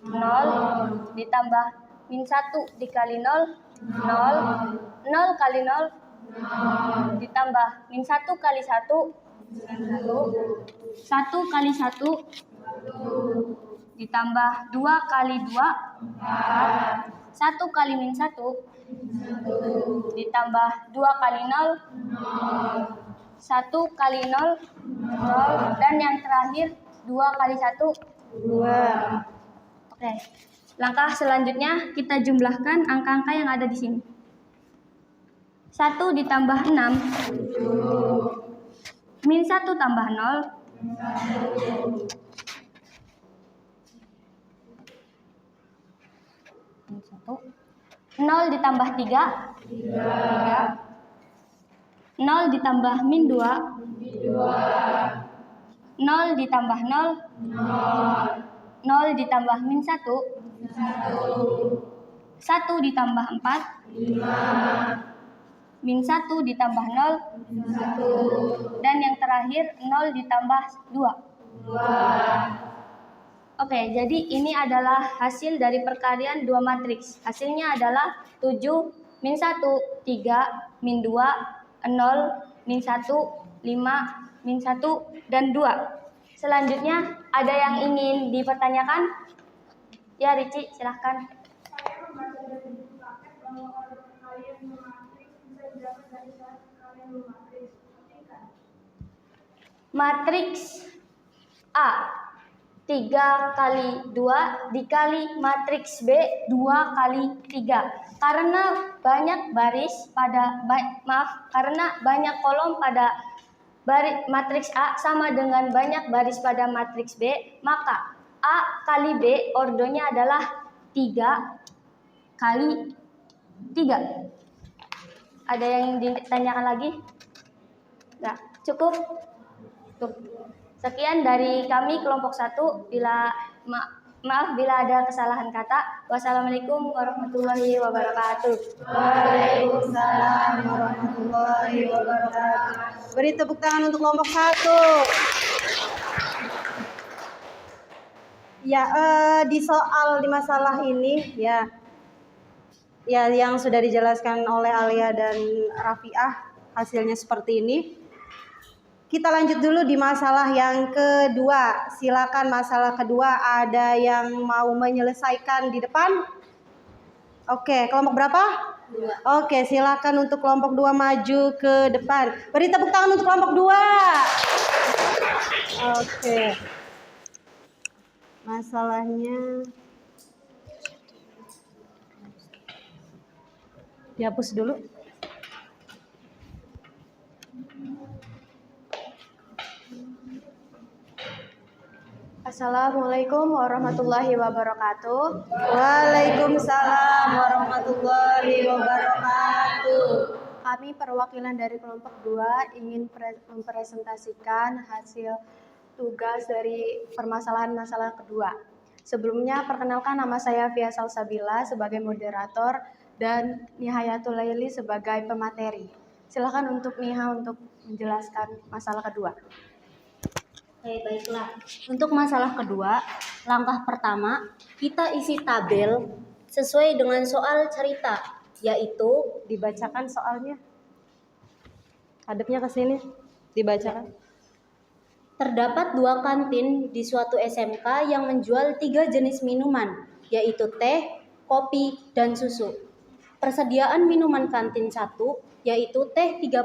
0 ditambah min 1 dikali 0, 0 0 kali 0 ditambah min 1 kali 1, 1 kali 1 ditambah 2 kali 2, 4. 1 kali min 1 ditambah 2 kali 0, 1 kali 0, 0. Dan yang terakhir 2 kali 1, 2. Oke. Langkah selanjutnya kita jumlahkan angka-angka yang ada di sini. 1 ditambah 6, min 1 tambah 0, 0 ditambah 3, 0 ditambah min 2, 0 ditambah 0, 0 ditambah min 1, 1 ditambah 4, 5, min 1 ditambah 0, 1. Dan yang terakhir 0 ditambah 2. Oke, jadi ini adalah hasil dari perkalian dua matriks. Hasilnya adalah 7, min 1, 3, min 2, 0, min 1, 5, min 1, dan 2. Selanjutnya, ada yang ingin dipertanyakan? Ya, Rici, silahkan. Matriks A 3 kali 2 dikali matriks B 2 kali 3. Karena banyak baris pada karena banyak kolom pada matriks A sama dengan banyak baris pada matriks B, maka A kali B ordonya adalah 3 kali 3. Ada yang ditanyakan lagi? Nah, cukup. Sekian dari kami kelompok 1. Maaf bila ada kesalahan kata. Wassalamualaikum warahmatullahi wabarakatuh. Waalaikumsalam warahmatullahi wabarakatuh. Beri tepuk tangan untuk kelompok 1. Ya, di masalah ini ya yang sudah dijelaskan oleh Alia dan Rafiah, hasilnya seperti ini. Kita lanjut dulu di masalah yang kedua. Silakan masalah kedua, ada yang mau menyelesaikan di depan? Oke, kelompok berapa? 2. Oke, silakan untuk kelompok 2 maju ke depan. Beri tepuk tangan untuk kelompok 2. Oke. Masalahnya dihapus dulu. Assalamualaikum warahmatullahi wabarakatuh. Waalaikumsalam warahmatullahi wabarakatuh. Kami perwakilan dari kelompok 2 ingin mempresentasikan hasil tugas dari permasalahan masalah kedua. Sebelumnya perkenalkan, nama saya Fia Salsabila sebagai moderator dan Nihayatul Laili sebagai pemateri. Silakan untuk Niha untuk menjelaskan masalah kedua. Oke, baiklah. Untuk masalah kedua, langkah pertama, kita isi tabel sesuai dengan soal cerita, yaitu Dibacakan soalnya. Hadapnya ke sini. Dibacakan. terdapat 2 kantin di suatu SMK yang menjual 3 jenis minuman, yaitu teh, kopi, dan susu. Persediaan minuman kantin 1, yaitu teh 30,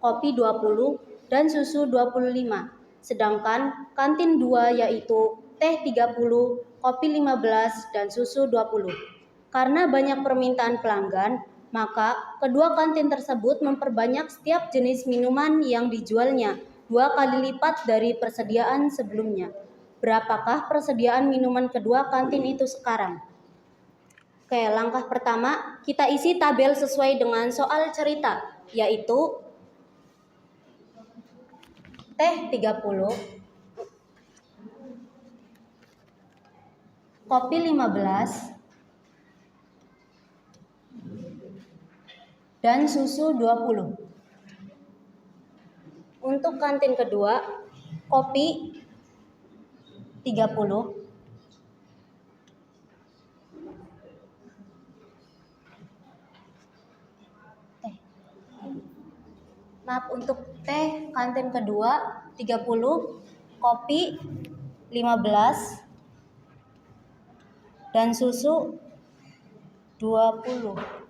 kopi 20, dan susu 25. Sedangkan kantin 2 yaitu teh 30, kopi 15, dan susu 20. Karena banyak permintaan pelanggan, maka kedua kantin tersebut memperbanyak setiap jenis minuman yang dijualnya 2 kali lipat dari persediaan sebelumnya. Berapakah persediaan minuman kedua kantin itu sekarang? Oke, langkah pertama, kita isi tabel sesuai dengan soal cerita, yaitu teh 30 kopi 15, dan susu 20. Untuk kantin kedua, kopi 30, untuk teh kantin kedua 30, kopi 15, dan susu 20.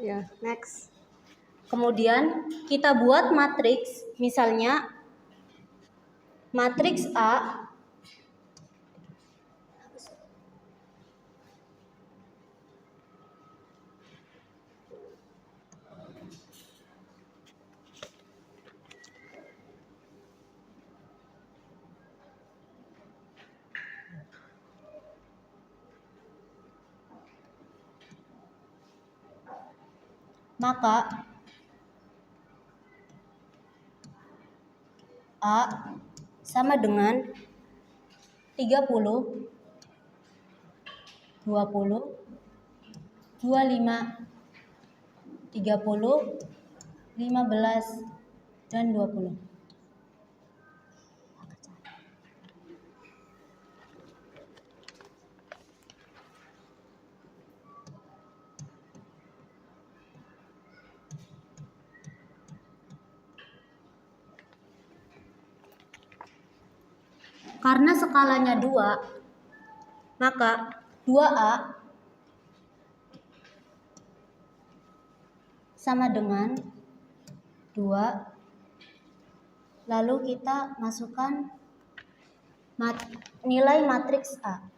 Ya, next. Kemudian kita buat matriks, misalnya matriks A maka A sama dengan 30, 20, 25, 30, 15, dan 20. Karena skalanya 2, maka 2A sama dengan 2, lalu kita masukkan nilai matriks A.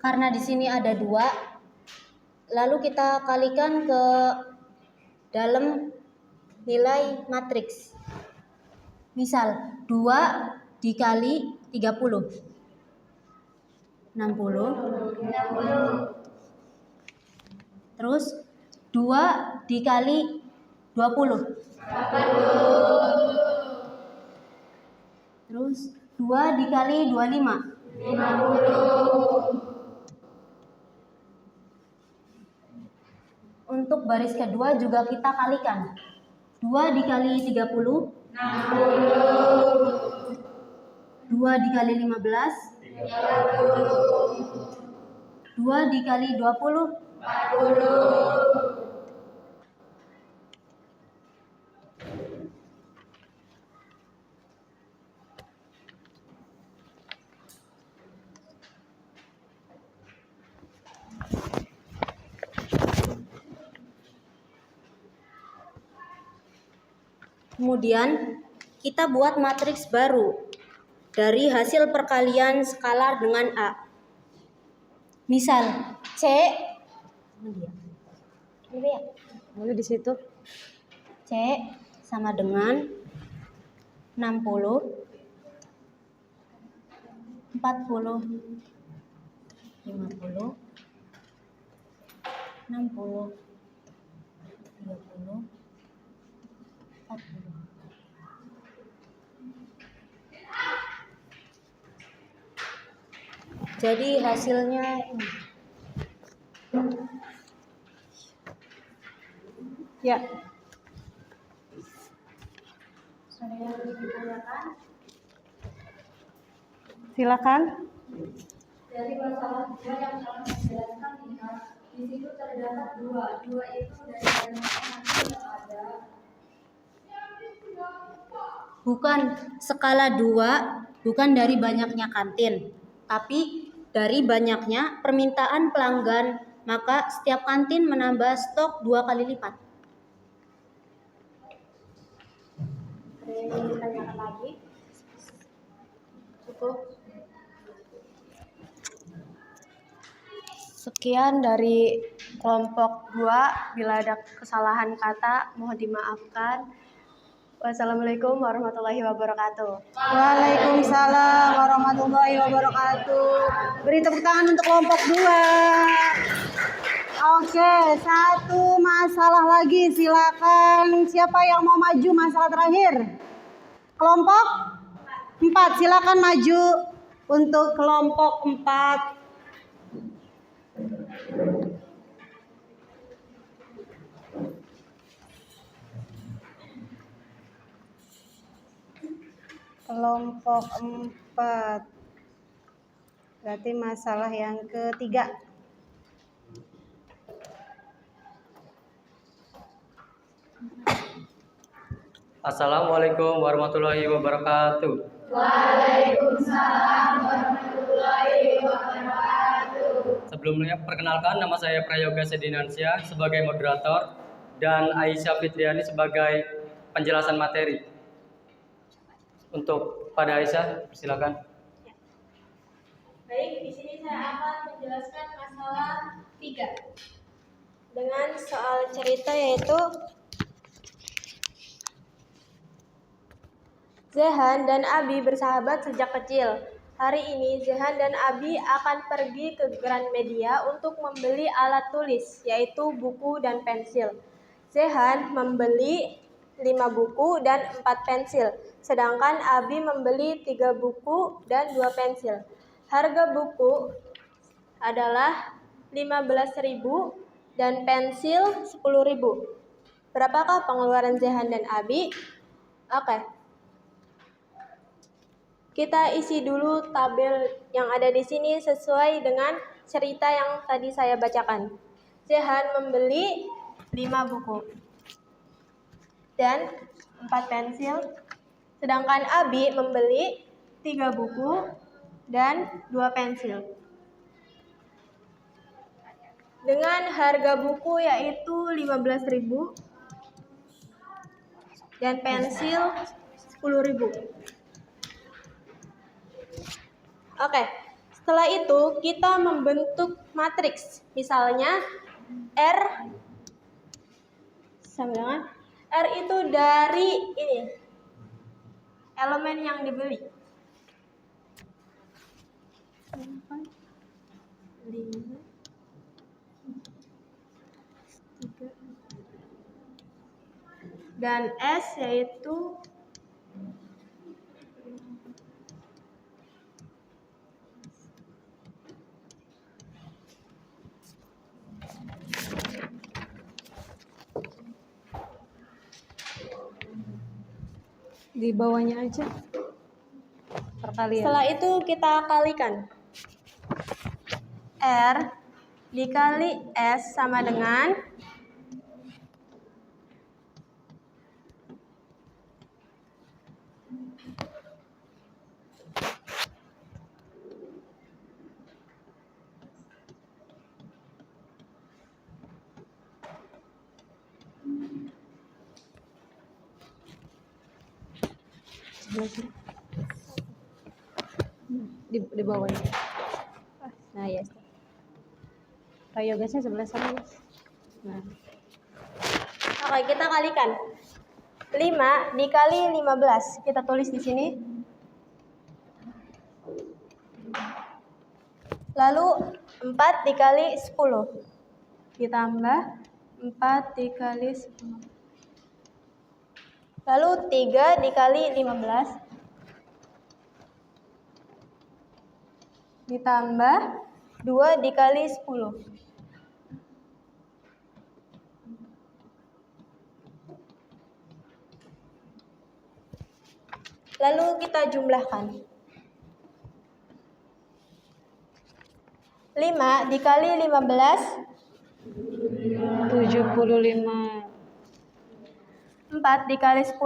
Karena di sini ada 2, lalu kita kalikan ke dalam nilai matriks. Misal 2 dikali 30, 60. Terus 2 dikali 20. Terus 2 dikali 25. 50. Untuk baris kedua juga kita kalikan. 2 dikali 30, 60. 2 dikali 15, 30. 2 dikali 20, 40. Kemudian kita buat matriks baru dari hasil perkalian skalar dengan A. Misal C ini ya. Boleh di situ. C sama dengan 60, 40, 50, 60, 30, 40. Jadi hasilnya ini. Ya. Silakan. Dari masalah dua yang telah dijelaskan lihat, di situ terdapat dua itu dari banyaknya yang ada. Bukan skala 2, bukan dari banyaknya kantin, tapi dari banyaknya permintaan pelanggan, maka setiap kantin menambah stok 2 kali lipat. Ada yang ingin ditanyakan lagi? Cukup. Sekian dari kelompok 2. Bila ada kesalahan kata, mohon dimaafkan. Wassalamualaikum warahmatullahi wabarakatuh. Waalaikumsalam warahmatullahi wabarakatuh. Beri tepuk tangan untuk kelompok 2. Oke, satu masalah lagi. Silakan. Siapa yang mau maju masalah terakhir? Kelompok 4. Silakan maju untuk kelompok 4. Kelompok 4. Berarti masalah yang ketiga. Assalamualaikum warahmatullahi wabarakatuh. Sebelumnya perkenalkan, nama saya Prayoga Sedinansyah sebagai moderator dan Aisyah Fitriani sebagai penjelasan materi. Untuk pada Aisyah, silakan. Baik, di sini saya akan menjelaskan masalah 3 dengan soal cerita yaitu Zehan dan Abi bersahabat sejak kecil. Hari ini Zehan dan Abi akan pergi ke Gramedia untuk membeli alat tulis, yaitu buku dan pensil. Zehan membeli 5 buku dan 4 pensil, sedangkan Abi membeli 3 buku dan 2 pensil. Harga buku adalah 15.000 dan pensil 10.000. Berapakah pengeluaran Zehan dan Abi? Oke. Kita isi dulu tabel yang ada di sini sesuai dengan cerita yang tadi saya bacakan. Zehan membeli 5 buku dan 4 pensil, sedangkan Abi membeli 3 buku dan 2 pensil. Dengan harga buku yaitu 15.000 dan pensil 10.000. Oke, setelah itu kita membentuk matriks. Misalnya R sama dengan R itu dari ini elemen yang dibeli. 5, 3, dan S yaitu Di bawahnya aja. Perkalian. Setelah itu kita kalikan. R dikali S sama dengan di bawahnya. Nah, ya. Prayogasnya sebelah sana, Mas. Nah, Oke, kita kalikan. 5 dikali 15. Kita tulis di sini. Lalu 4 dikali 10. Ditambah 4 dikali 10. Lalu 3 dikali 15. Ditambah 2 dikali 10. Lalu kita jumlahkan. 5 dikali 15. 75. 4 dikali 10.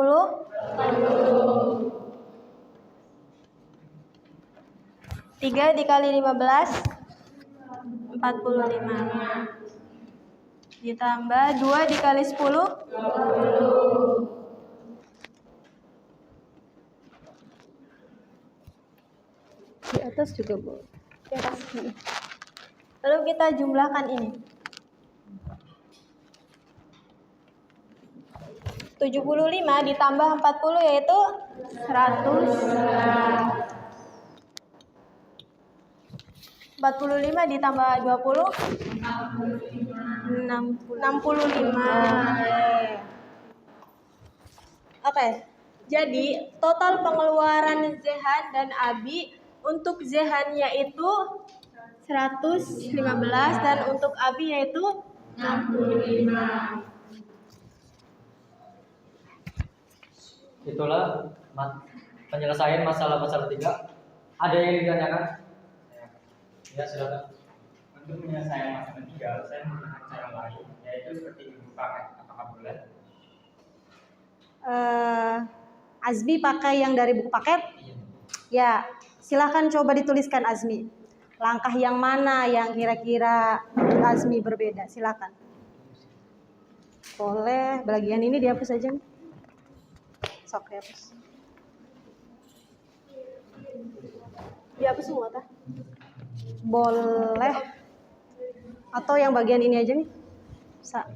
3 dikali 15. 45. Ditambah 2 dikali 10. 50. Di atas juga, Bu. Di atas. Lalu kita jumlahkan ini. 75 ditambah 40 yaitu 100. 45 ditambah 20 65. Oke. Jadi total pengeluaran Zehan dan Abi untuk Zehan yaitu 115 dan untuk Abi yaitu 65. Itulah penyelesaian masalah-masalah 3. Ada yang ditanyakan? Ya, silakan. Untuk menyelesaikan masalah 3, saya menggunakan cara lain, yaitu seperti ibu paket. Apakah boleh? Azmi pakai yang dari buku paket? Ya, silakan coba dituliskan Azmi. Langkah yang mana yang kira-kira menurut Azmi berbeda? Silakan. Boleh, bagian ini dihapus aja. Sok dihapus. Dihapus semua tah? Boleh. Atau yang bagian ini aja nih. Bisa.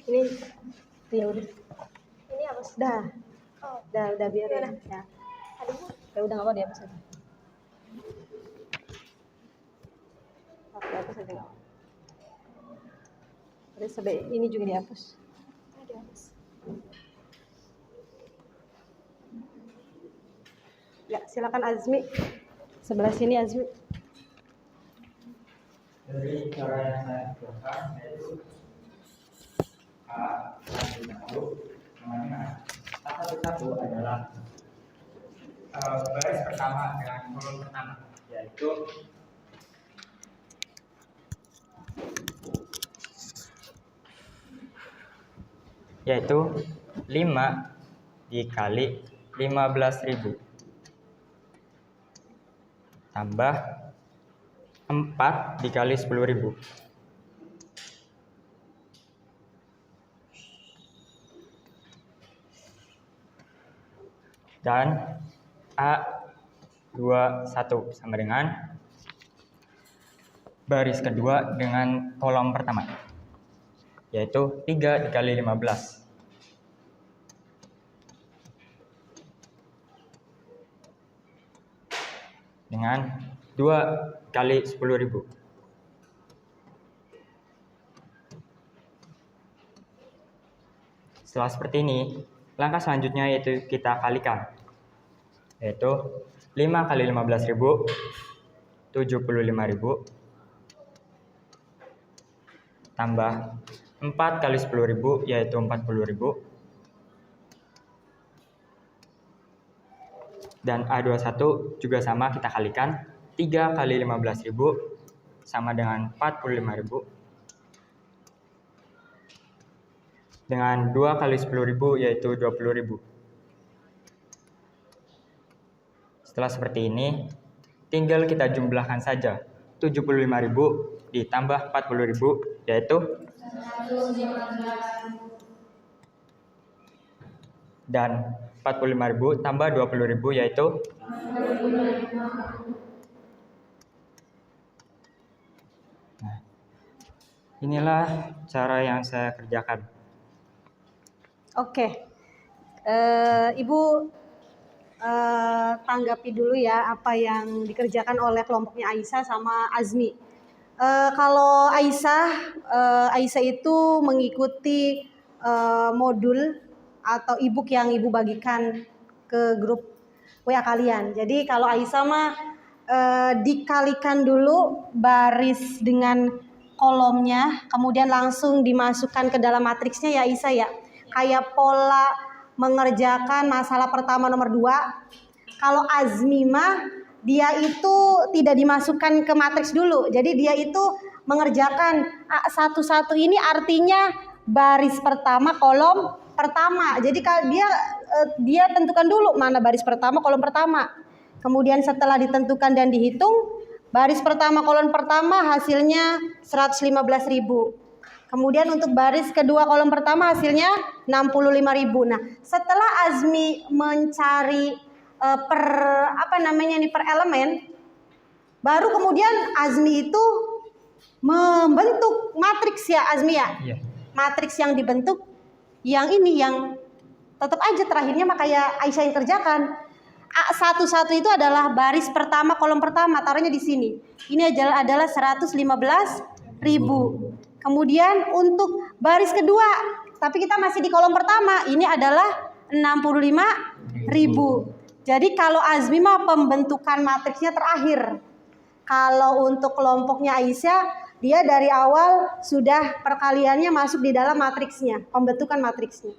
Ini ya udah. Ini hapus. Dah. Udah biarin. Ya. Ya udah enggak apa dihapus aja. Dihapus aja enggak apa. Terus sampai ini juga dihapus. Ya, silakan Azmi. Sebelah sini Azmi. Dari cara yang saya lakukan yaitu satu adalah baris pertama dengan kolom pertama, yaitu 5 dikali 15.000 tambah 4 dikali 10.000 dan A21 sama dengan baris kedua dengan kolom pertama, yaitu 3 dikali 15 dengan 2 kali 10.000. Setelah seperti ini, langkah selanjutnya yaitu kita kalikan, yaitu 5 kali 15.000 75.000 tambah 4 kali 10.000 yaitu 40.000 dan A21 juga sama, kita kalikan 3 kali 15.000 sama dengan 45.000 dengan 2 kali 10.000 yaitu 20.000. Setelah seperti ini, tinggal kita jumlahkan saja. 75.000 ditambah 40.000 yaitu 115. Dan 45.000 tambah 20.000 yaitu 45. Nah, inilah cara yang saya kerjakan. Oke, Ibu tanggapi dulu ya apa yang dikerjakan oleh kelompoknya Aisyah sama Azmi. Kalau Aisyah itu mengikuti modul atau ebook yang Ibu bagikan ke grup WA kalian. Jadi kalau Aisyah mah dikalikan dulu baris dengan kolomnya, kemudian langsung dimasukkan ke dalam matriksnya ya Aisyah ya. Kayak pola mengerjakan masalah pertama nomor 2. Kalau Azmi mah dia itu tidak dimasukkan ke matriks dulu. Jadi dia itu mengerjakan satu-satu ini artinya baris pertama kolom pertama. Jadi dia tentukan dulu mana baris pertama kolom pertama. Kemudian setelah ditentukan dan dihitung, baris pertama kolom pertama hasilnya 115.000. Kemudian untuk baris kedua kolom pertama hasilnya 65.000. Nah, setelah Azmi mencari per elemen, baru kemudian Azmi itu membentuk matriks ya Azmi ya. Iya. Matriks yang dibentuk yang ini yang tetap aja terakhirnya mah kayak Aisyah yang kerjakan. Satu-satu itu adalah baris pertama kolom pertama, taruhnya di sini. Ini adalah 115.000. Kemudian untuk baris kedua, tapi kita masih di kolom pertama, ini adalah 65.000. Jadi kalau Azmi mah pembentukan matriksnya terakhir. Kalau untuk kelompoknya Aisyah, dia dari awal sudah perkaliannya masuk di dalam matriksnya, pembentukan matriksnya.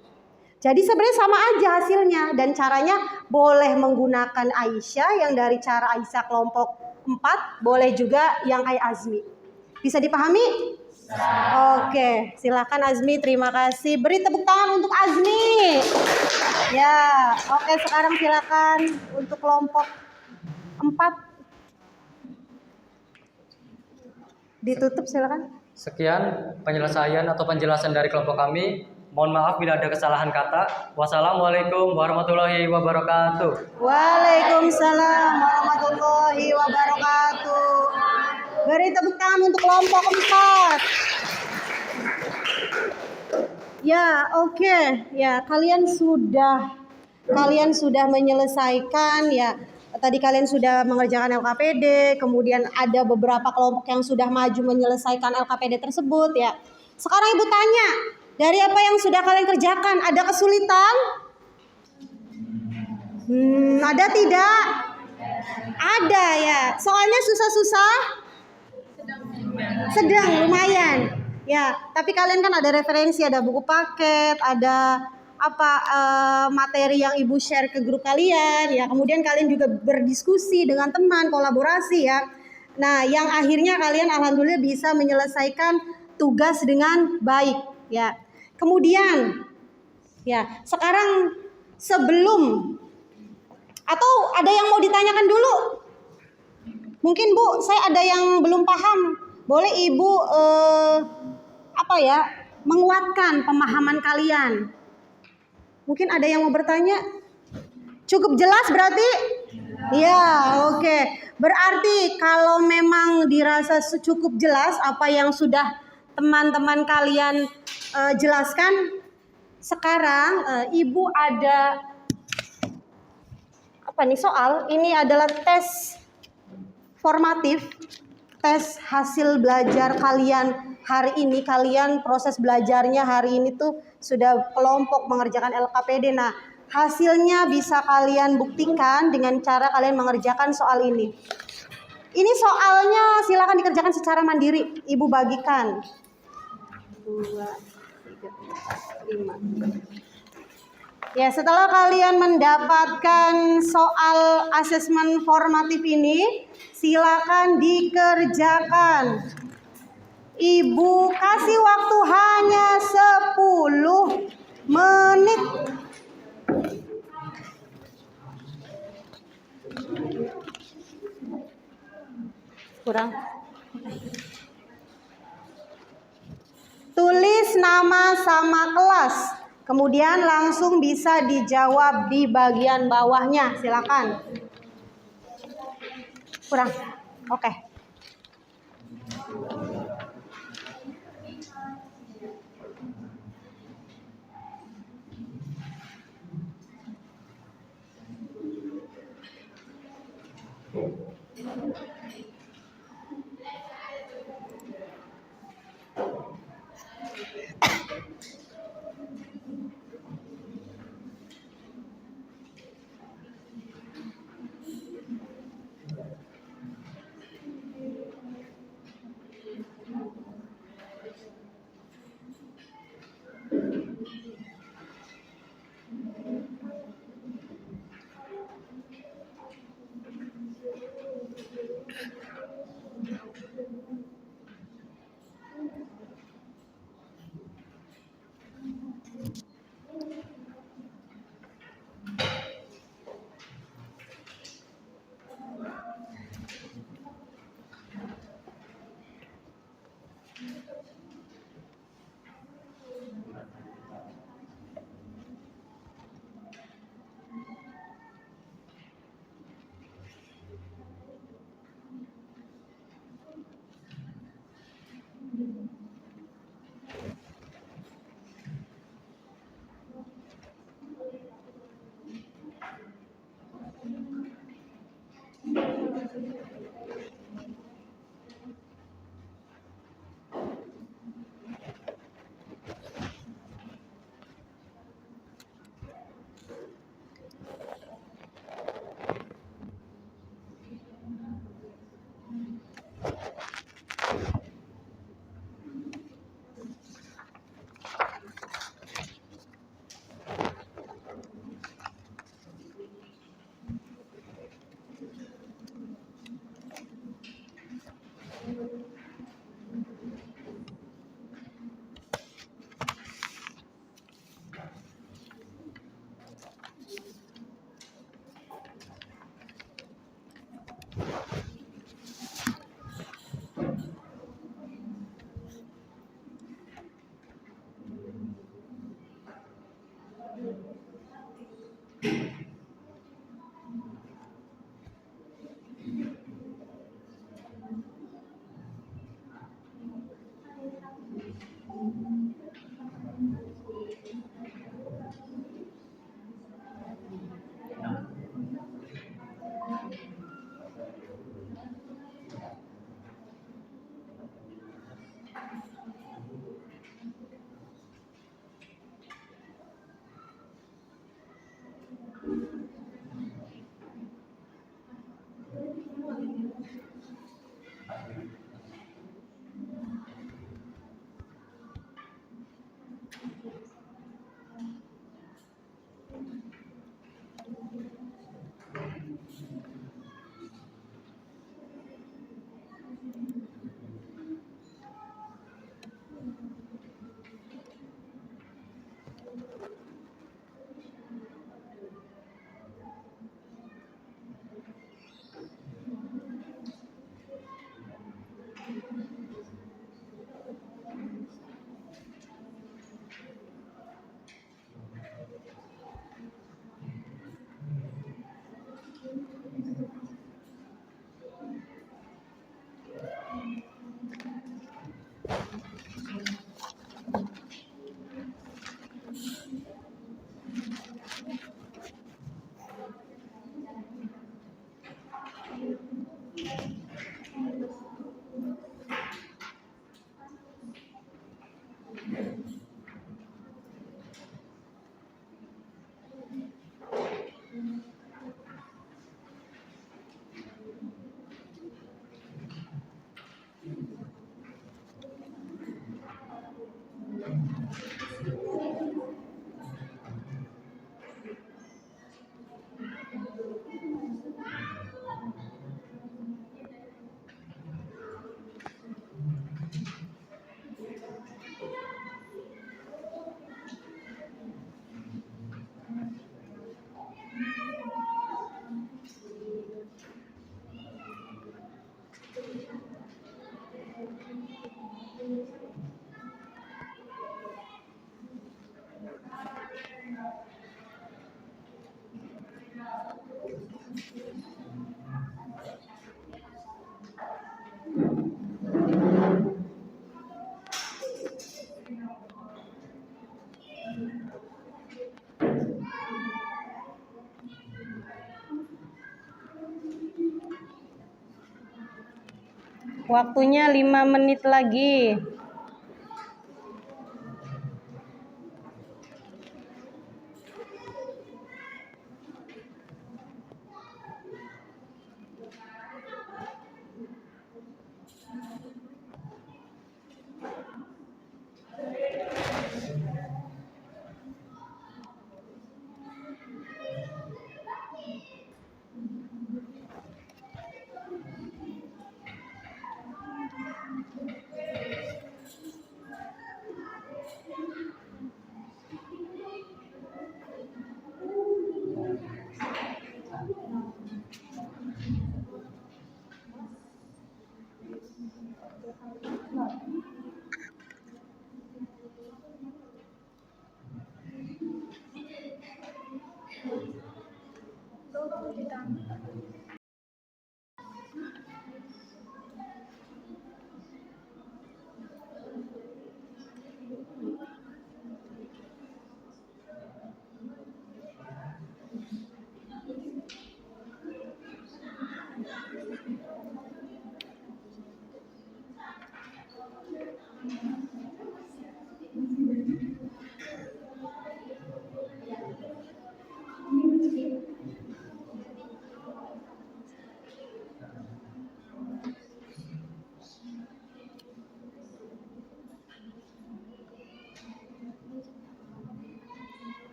Jadi sebenarnya sama aja hasilnya dan caranya boleh menggunakan Aisyah yang dari cara Aisyah kelompok 4, boleh juga yang kayak Azmi. Bisa dipahami? Oke, silakan Azmi, terima kasih. Beri tepuk tangan untuk Azmi. Ya, oke sekarang silakan untuk kelompok 4. Ditutup silakan. Sekian penyelesaian atau penjelasan dari kelompok kami. Mohon maaf bila ada kesalahan kata. Wassalamualaikum warahmatullahi wabarakatuh. Waalaikumsalam warahmatullahi wabarakatuh. Beri tepuk tangan untuk kelompok 4. Ya, oke. Ya, kalian sudah menyelesaikan ya. Tadi kalian sudah mengerjakan LKPD, kemudian ada beberapa kelompok yang sudah maju menyelesaikan LKPD tersebut ya. Sekarang Ibu tanya, dari apa yang sudah kalian kerjakan, ada kesulitan? Ada tidak? Ada ya. Soalnya susah-susah? Sedang, lumayan. Ya, tapi kalian kan ada referensi, ada buku paket, ada materi yang Ibu share ke grup kalian ya. Kemudian kalian juga berdiskusi dengan teman, kolaborasi ya. Nah, yang akhirnya kalian alhamdulillah bisa menyelesaikan tugas dengan baik ya. Kemudian ya, sekarang sebelum atau ada yang mau ditanyakan dulu? Mungkin Bu, saya ada yang belum paham. Boleh Ibu menguatkan pemahaman kalian. Mungkin ada yang mau bertanya? Cukup jelas berarti? Ya, oke. Berarti kalau memang dirasa cukup jelas apa yang sudah teman-teman kalian jelaskan, sekarang Ibu ada soal. Ini adalah tes formatif, tes hasil belajar kalian hari ini. Kalian proses belajarnya hari ini tuh sudah kelompok mengerjakan LKPD. Nah, hasilnya bisa kalian buktikan dengan cara kalian mengerjakan soal ini. Ini soalnya silakan dikerjakan secara mandiri. Ibu bagikan 2, 3, 4, 5. Ya, setelah kalian mendapatkan soal asesmen formatif ini, silakan dikerjakan. Ibu kasih waktu hanya 10 menit. Kurang. Tulis nama sama kelas. Kemudian langsung bisa dijawab di bagian bawahnya. Silakan. Kurang. Oke. Waktunya 5 menit lagi.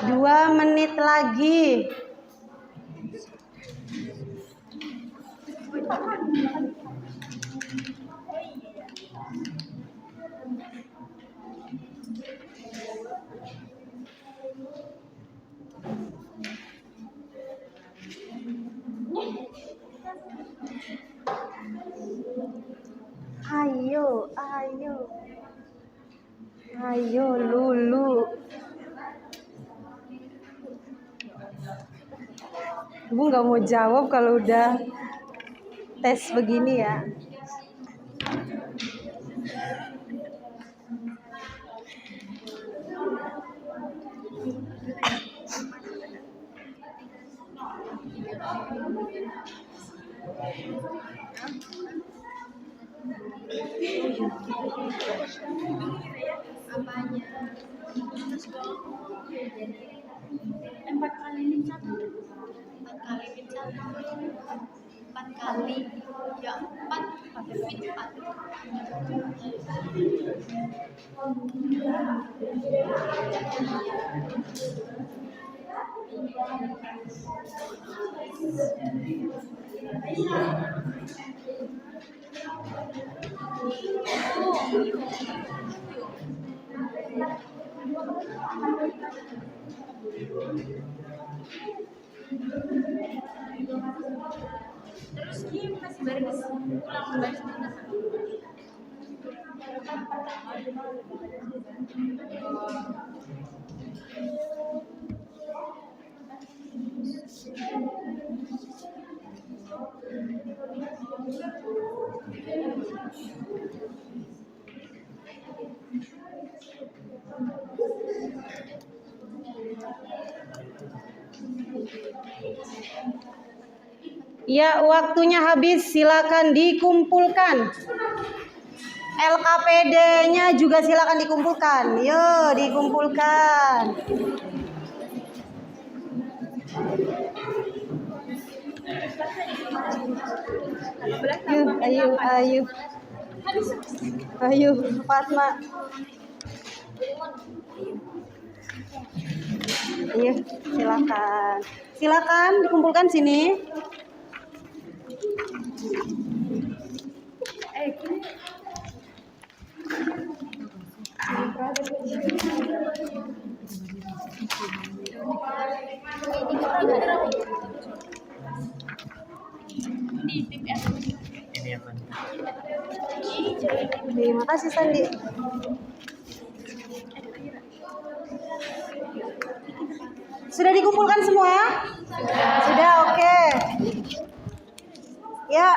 Dua menit lagi. Ayo, ayo. Ayo Lulu. Ibu nggak mau jawab kalau udah tes begini ya. Ya, waktunya habis, silakan dikumpulkan. LKPD-nya juga silakan dikumpulkan. Yo, dikumpulkan. Ayo. Ayo, Fatma. Ayo, silakan. Silakan dikumpulkan sini. Terima kasih Sandi. Sudah dikumpulkan semua? Sudah, oke. Ya,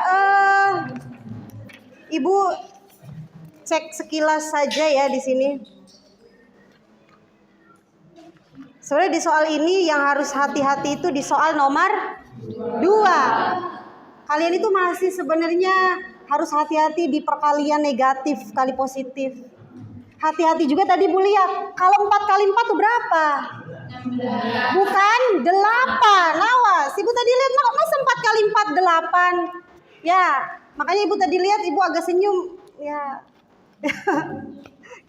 Ibu cek sekilas saja ya di sini. Sebenarnya di soal ini yang harus hati-hati itu di soal nomor 2. Kalian itu masih sebenarnya harus hati-hati di perkalian negatif kali positif. Hati-hati juga tadi Bu lihat, kalau 4 kali 4 itu berapa? Bukan 8. Awas, Ibu tadi lihat masa 4 kali 4 8. Ya, makanya Ibu tadi lihat Ibu agak senyum. Ya.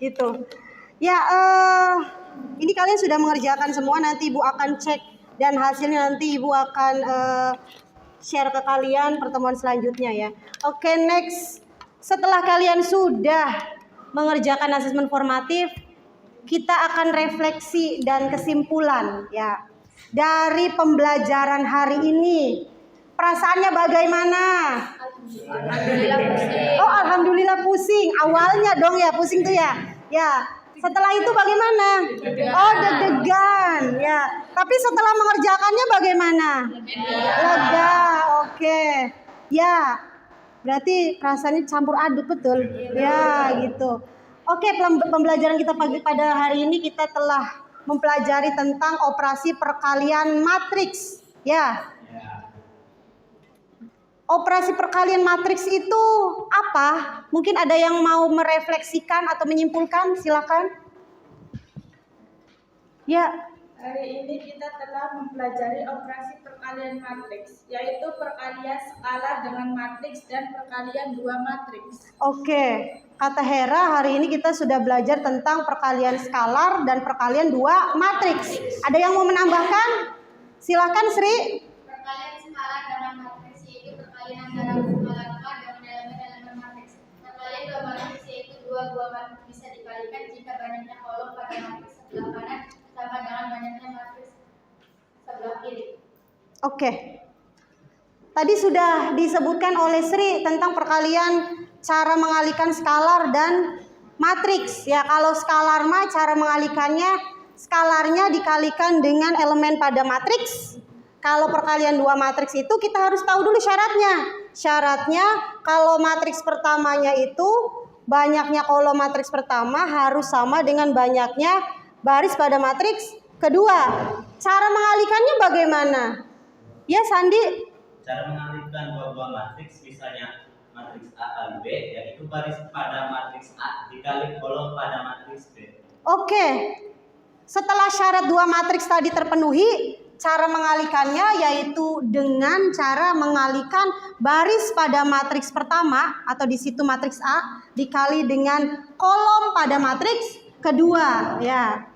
Gitu. Ya, ini kalian sudah mengerjakan semua, nanti Ibu akan cek dan hasilnya nanti Ibu akan share ke kalian pertemuan selanjutnya ya. Oke, next. Setelah kalian sudah mengerjakan asesmen formatif, kita akan refleksi dan kesimpulan ya. Dari pembelajaran hari ini, perasaannya bagaimana? Alhamdulillah pusing. Oh, alhamdulillah pusing. Awalnya dong ya pusing tuh ya. Ya, setelah itu bagaimana? Oh, deg-degan ya. Tapi setelah mengerjakannya bagaimana? Lega. Oke. Ya. Berarti rasanya campur aduk betul. Ya, gitu. Oke, pembelajaran kita pada hari ini kita telah mempelajari tentang operasi perkalian matriks. Ya. Operasi perkalian matriks itu apa? Mungkin ada yang mau merefleksikan atau menyimpulkan? Silakan. Ya. Hari ini kita telah mempelajari operasi perkalian matriks, yaitu perkalian skalar dengan matriks dan perkalian dua matriks. Oke, kata Hera, hari ini kita sudah belajar tentang perkalian skalar dan perkalian dua matriks. Ada yang mau menambahkan? Silakan Sri. Perkalian skalar dengan matriks yaitu perkalian antara skalar A dengan elemen-elemen matriks. Perkalian dua matriks yaitu dua matriks bisa dikalikan jika banyaknya kolom pada matriks sebelah kanan sama dengan banyaknya matriks sebelah kiri. Oke. Tadi sudah disebutkan oleh Sri tentang perkalian cara mengalihkan skalar dan matriks. Ya, kalau skalar mah cara mengalikannya skalarnya dikalikan dengan elemen pada matriks. Kalau perkalian dua matriks itu kita harus tahu dulu syaratnya. Syaratnya kalau matriks pertamanya itu banyaknya kolom matriks pertama harus sama dengan banyaknya baris pada matriks kedua. Cara mengalihkannya bagaimana? Ya, Sandi? Cara mengalihkan dua matriks, misalnya matriks A kali B, yaitu baris pada matriks A dikali kolom pada matriks B. Oke. Setelah syarat dua matriks tadi terpenuhi, cara mengalihkannya yaitu dengan cara mengalihkan baris pada matriks pertama atau di situ matriks A dikali dengan kolom pada matriks kedua. Ya.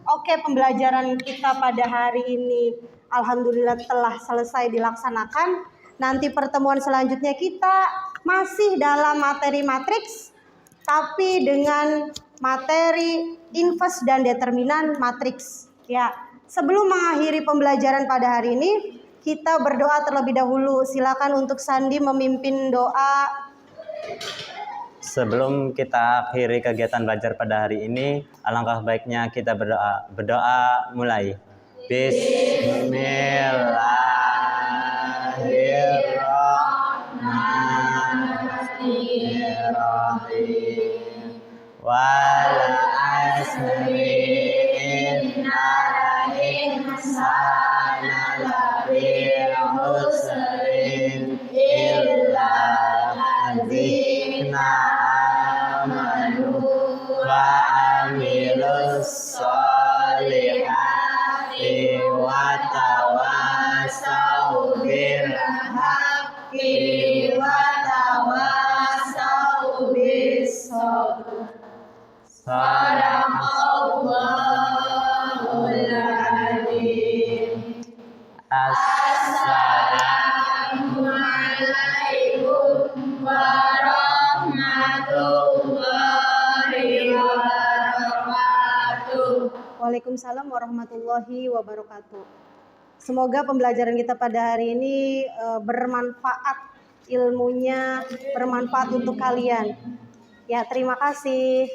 Oke, pembelajaran kita pada hari ini alhamdulillah telah selesai dilaksanakan. Nanti pertemuan selanjutnya kita masih dalam materi matriks, tapi dengan materi inverse dan determinan matriks. Ya, sebelum mengakhiri pembelajaran pada hari ini, kita berdoa terlebih dahulu. Silakan untuk Sandi memimpin doa. Sebelum kita akhiri kegiatan belajar pada hari ini, alangkah baiknya kita berdoa. Berdoa mulai. Bismillahirrahmanirrahim. Wal asri innal insana lafi khusrin illa allazina amanu wa amilus solihati wa tawasau bil haqqi wa tawasau bis sabr. Sadaqallahul adzim. Assalamualaikum warahmatullahi wabarakatuh. Waalaikumsalam warahmatullahi wabarakatuh. Semoga pembelajaran kita pada hari ini bermanfaat, ilmunya bermanfaat untuk kalian. Ya, terima kasih.